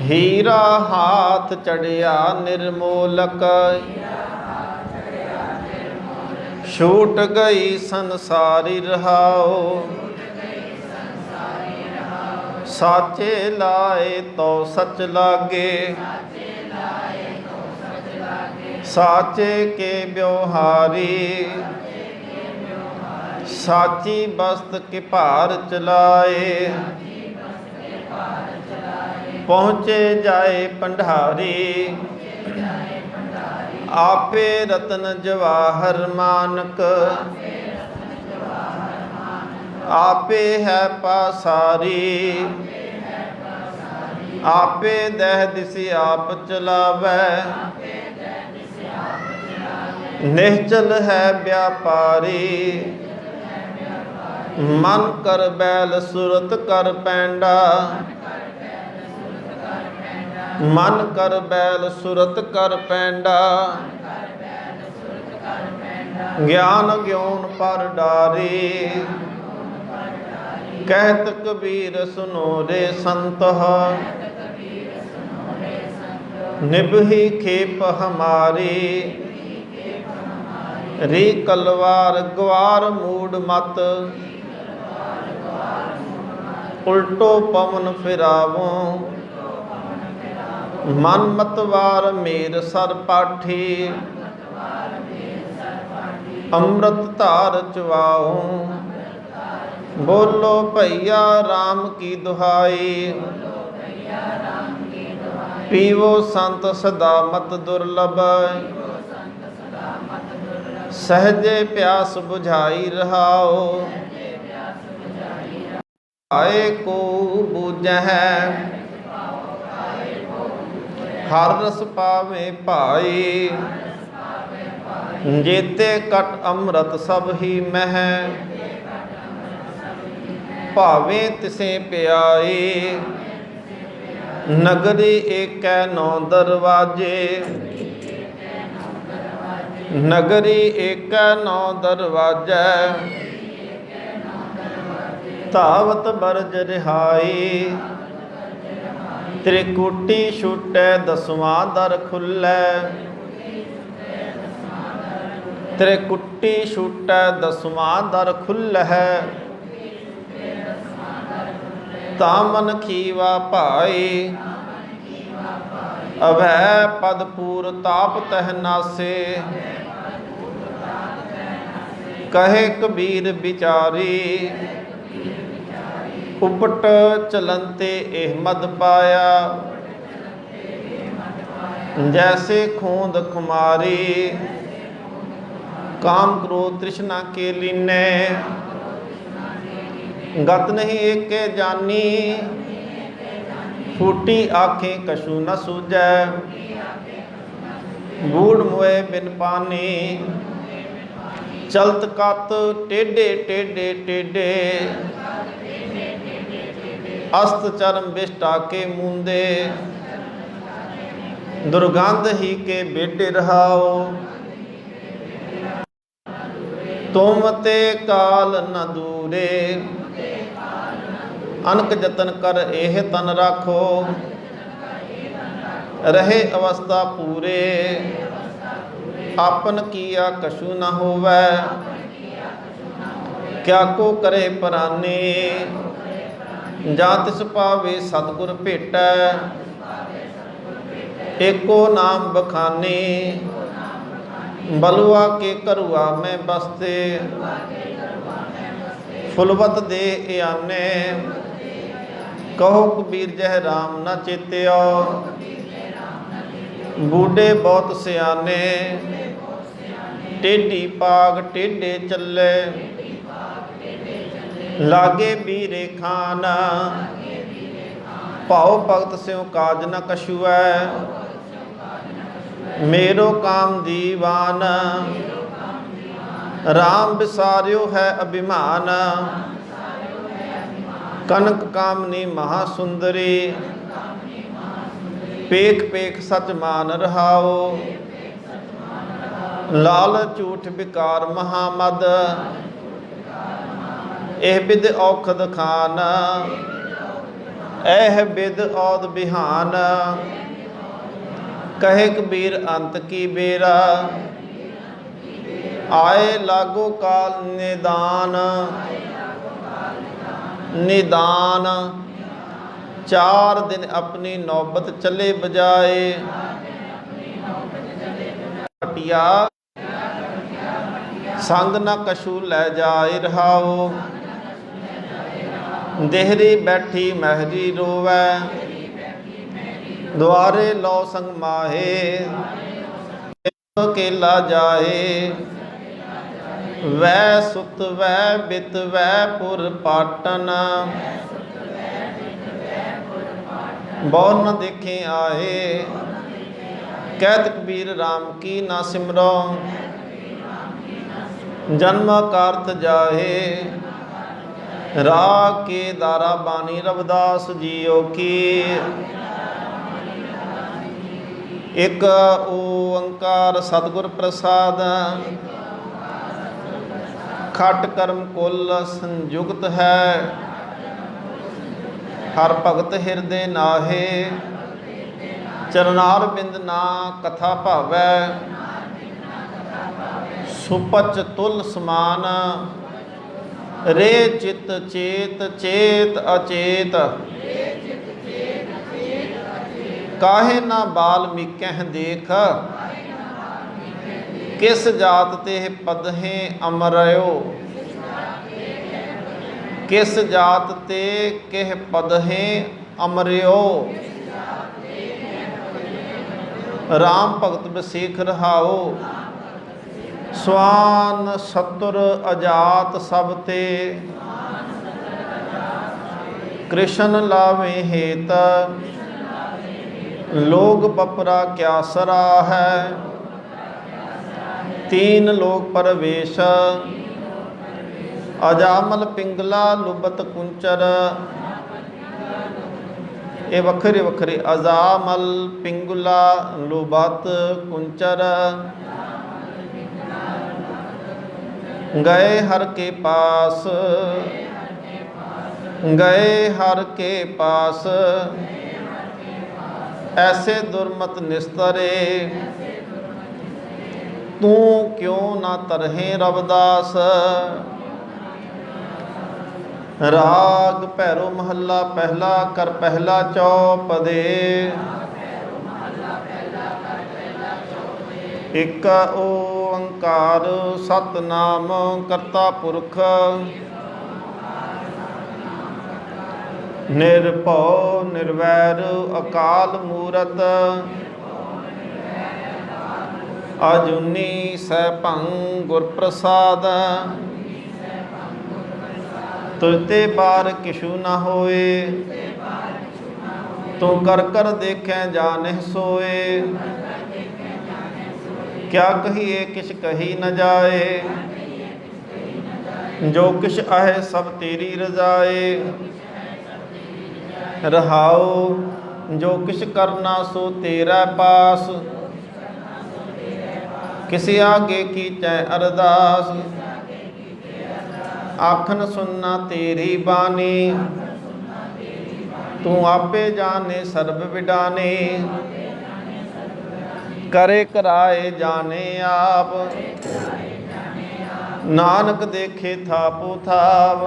हीरा हाथ चढ़िया निर्मोलक छूट गई संसारी रहाओ साचे लाए तो सच लागे साचे के व्यवहारी साची बस्त के पार चलाए पहुँचे जाए भंडारी आपे रतन जवाहर मानक आपे है पासारी आपे दह दिसी आप चलावै निश्चल है व्यापारी मन कर बैल सुरत कर पैंडा मन कर बैल सुरत कर पैंडा ज्ञान ज्ञान पर डारी कहत कबीर सुनो रे संत निभही खेप हमारी री कलवार ग्वार मूड मत उल्टो पवन फिरावो मन मतवार मेर सर पाठी अमृत धार चुवाओ बोलो भैया राम की दुहाई पीवो संत सदा मत दुर्लभ सहजे प्यास बुझाई रहाओ आए को बूझह हर रस पावे भाई जेते कट अमृत सब ही मह भावे तिसे प्याए नगरी एक नौ दरवाजे नगरी एक नौ दरवाजे धावत बरज रिहाई त्रिकुटी छुटै दसवां दर खुलै त्रिकुटी छुटै दसवां दर खुलै तामन खीवा भाई अभै पदपूर ताप तह नासे कहे कबीर बिचारी उपट चलंते एह मद पाया जैसे खूंद खुमारी काम क्रोध तृष्णा के लीने गत नहीं एक के जानी फूटी आँखें कशु न सूझै बूढ़ मोए बिन पानी चलत कत टेढ़े टेढ़े टेढ़े अस्त चरम बिष्टा के मुंदे दुर्गंध ही के बेटे रहाओ तुम ते काल न दूरे अनक जतन कर एह तन राखो रहे अवस्था पूरे आपन किया कशु न होवै क्या को करे पराने जा तिस पावे सतगुर भेटै एको नाम बखाने बलुआ के करुआ में बसते फुलवत दे आने कहो कबीर जह राम न चेत्यो, बूढ़े बहुत सियाने, टेढ़ी पाग टेढ़े चले, लागे बीरे खान, भाओ भगत स्यों काज न कछु है, मेरो काम दीवान, राम बिसार्यो है अभिमान, कनक कामनी महासुंदरी, पेख पेख सच मान रहाओ, लाल झूठ विकार महामद, एह बिद औखद खान, एह बिद औद बिहान, कहे कबीर अंत की बेरा, आए लागो काल निदान, निदान। 4 दिन अपनी नौबत चले बजाए, हटिया संग न कछु लै जाए रहाओ, देहरी बैठी महरी रोवै, द्वारे लो संग माहे, अकेला जाए, वै सुत वै बित वै पुर पाटन, बहु न देखे आए, कहत कबीर राम की ना सिमरो, जन्म कार्त जाहे, राग के दारा बानी रविदास जीओ की, एक ओंकार सतगुर प्रसाद, खट कर्म कुल संयुक्त है, हर भगत हिरदे नाहे, चरनार बिंद ना कथा भावै, सुपच तुल समान, रे चित चेत चेत अचेत, काहे ना बाल्मीकि देख, किस जात ते पदहे अमरयो, किस जात ते केह पदहे अमरयो, राम भगत बसेख रहाओ, स्वान सतुर अजात सब ते, कृष्ण लावे हेत, लोग बपरा क्या सरा है, 3 लोक परवेश, अजामल पिंगला लुबत कुंचर, ये वखरे वखरे, अजामल पिंगला लुबत कुंचर, गए हर के पास, गए हर के पास, ऐसे दुर्मत निस्तरे, तू क्यों ना तरहे रविदास, राग भैरो महला पहला कर पहला चौप दे, एक ओंकार सतनाम करता पुरख, निरभਉ निर्वैर अकाल मूरत, अजूनी सैभं गुर प्रसाद, तुझते बार किशु न होए, तू कर कर देखें जाने सोए, क्या कहिए किछ कही न जाए, जो किछ आहे सब तेरी रजाए, रहाओ जो किछ करना सो तेरा पास, किसी आगे कीचै अरदास, आखन सुनना तेरी बानी, तू आपे जाने सर्ब विडाने, करे कराए जाने आप, नानक देखे थापो थाप,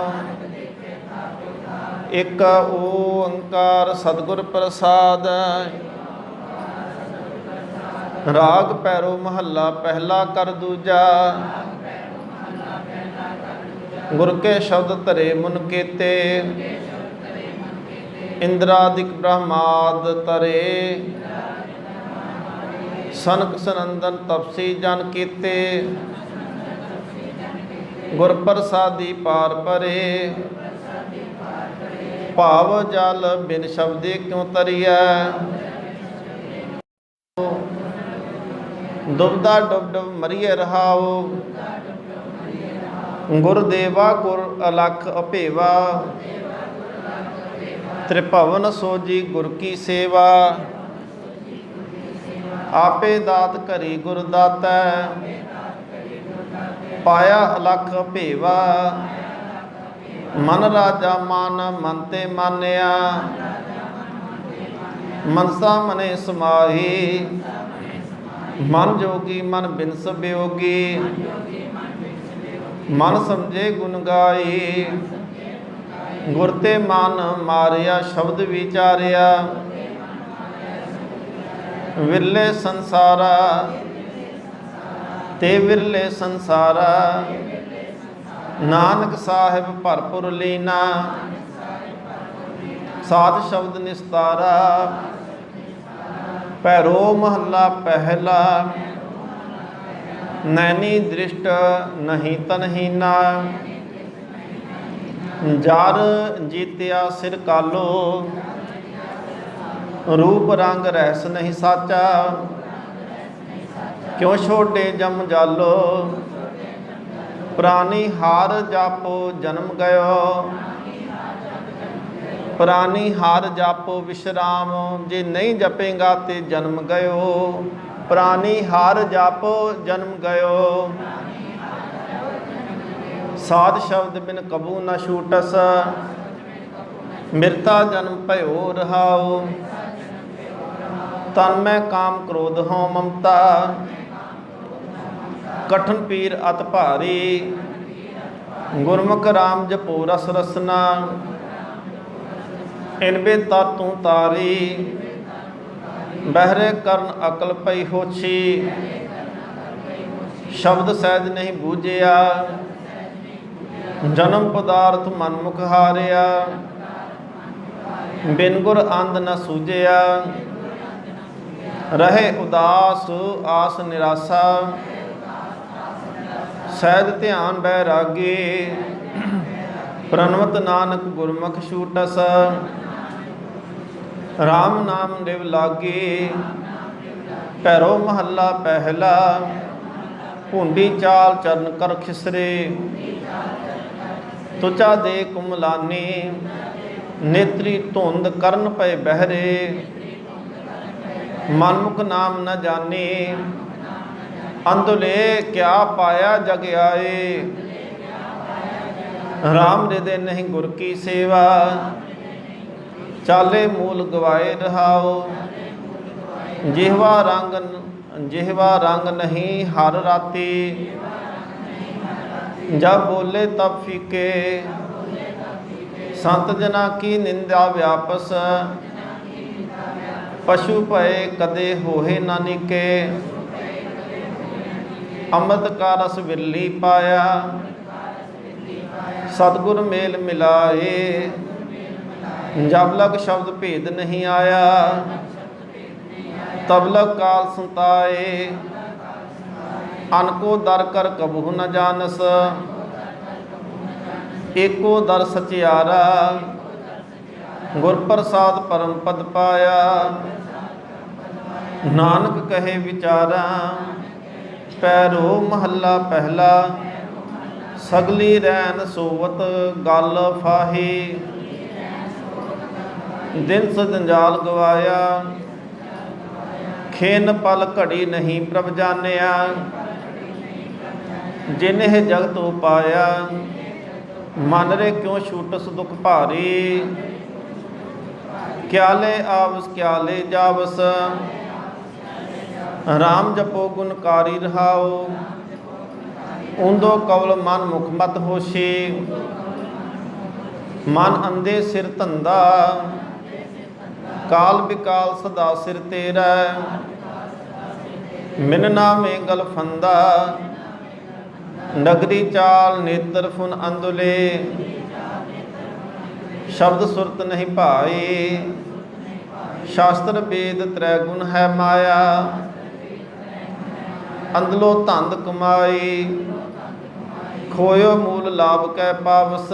एक ओंकार सतगुर प्रसाद, राग पैरो महला पहला कर दूजा, गुर के शब्द धरे मुन केते, इंद्रादिक ब्रह्माद तरे सनक सनंदन तपसी जन कीते गुर प्रसादी पार परे भाव जल बिन शब्दे क्यों तरिया दुबदा डुब डुब मरिए रहाओ गुरदेवा गुर अलख अभेवा त्रिभवन सोजी गुर की सेवा आपे दात करी गुर दाता पाया अलख अभेवा मन राजा मान मन ते मानिया मनसा मने समाही मन जोगी मन बिनस वियोगी मन समझे गुण गाई गुर ते मन मारिया शब्द विचारिया विरले संसारा ते विरले संसारा नानक साहिब भरपुर लीना साध शब्द निस्तारा भैरो महला पहला नैनी दृष्ट नहीं तनहीना जार जीत्या सिर कालो रूप रंग रहस नहीं साचा क्यों छोटे जम जालो प्राणी हार जापो जन्म गयो प्राणी हार जापो विश्राम जे नहीं जपेगा ते जन्म गयो प्राणी हार जापो जन्म गयो साध शब्द बिन कबू न छूटस मिरता जन्म भयो रहाओ तन मैं काम क्रोध हों ममता कठन पीर अत भारी गुरमुख राम जपो रस रसना इनबे तर तू तारी बहरे कर्ण अकल पई होछी शब्द सहज नहीं बूझिया जन्म पदार्थ मनमुख हारिया बिन गुर अंध न सूझिया रहे उदास आस निराशा सहज ध्यान बैरागी प्रणवत नानक गुरमुख छूटस राम नाम निव लागी पैरो महला पहला भूंडी चाल चरण कर खिसरे तुचा दे कुमलानी नेत्री धुंध करन पे बहरे मनमुख नाम न जाने अंधुले क्या पाया जग आए राम हृदय नहीं गुर की सेवा चाले मूल गवाए रहाओ जिहवा रंग नहीं हर राती जब बोले तब फीके संत जना की निंदा व्यापस पशु भय कदे होहे नानिके अमृत का रस विरली पाया सतगुर मेल मिलाए जब लग शब्द भेद नहीं आया तब लग काल संताए अनको दर कर कबहू न जानस एको दर सचियारा गुर प्रसाद परम पद पाया नानक कहे विचारा पैरो महला पहला सगली रैन सोवत गल फाही दिन सजंजाल गवाया खेन पल घड़ी नहीं प्रभ जानिया जिन्हें जगत उपाया मन रे क्यों छूटस दुख भारी क्या ले आवस क्या ले जावस राम जपो गुणकारी रहाओ ऊंदो कवल मन मुख मत होशी मन अंधे सिर धंधा काल बिकाल सदा सिर तेरा मिनना में गल फंदा नगरी चाल नेत्र फुन अंदुले शब्द सुरत नहीं भाई, शास्त्र वेद त्रै गुण है माया, अंदलो धंध कमाई, खोयो मूल लाभ कै पावस,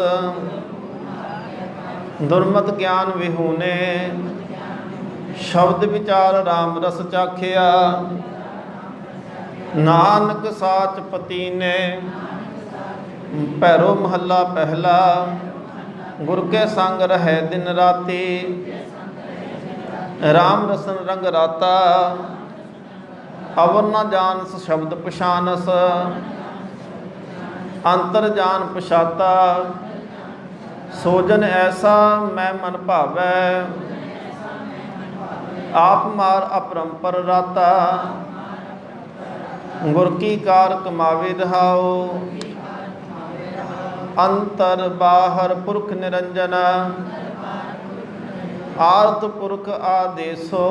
दुर्मत ज्ञान विहूने, शब्द विचार राम रस चाखिया, नानक साच पतीने। भैरो महला पहला, गुर के संग रहे दिन राती, राम रसन रंग राता, अवर न जानस शब्द पछानस, अंतर जान पछाता, सोजन ऐसा मैं मन भावै, आप मार अपरंपर राता, गुर की कार कमावे रहाओ, अंतर बाहर पुरख निरंजना, आर्त पुरख आदेशो,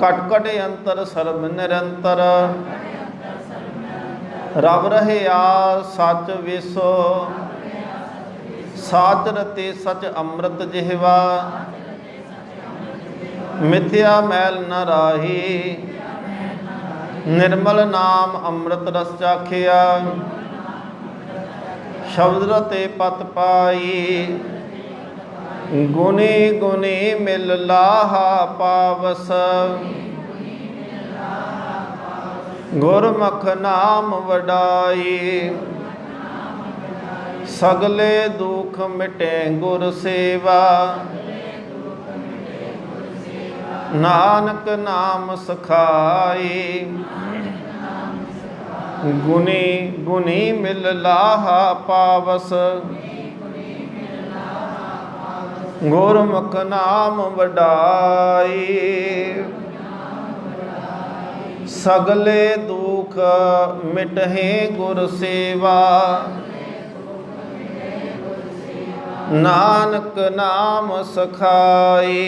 कट कट अंतर सर्व निरंतर, रब रहे आ सच वेसो, साच रते सच अमृत जिहवा, मिथ्या मैल न राही, निर्मल नाम अमृत रस चाखिया, शब्द रते पत पाई, गुनी गुनी मिल लाहा पावस, गुरमुख नाम वडाई, सगले दुख मिटे गुर सेवा, नानक नाम सखाई, गुनी गुनी मिल लाहा पावस, गुरमुख नाम वडाई, सगले दुख मिटहे गुर सेवा, नानक नाम सखाई।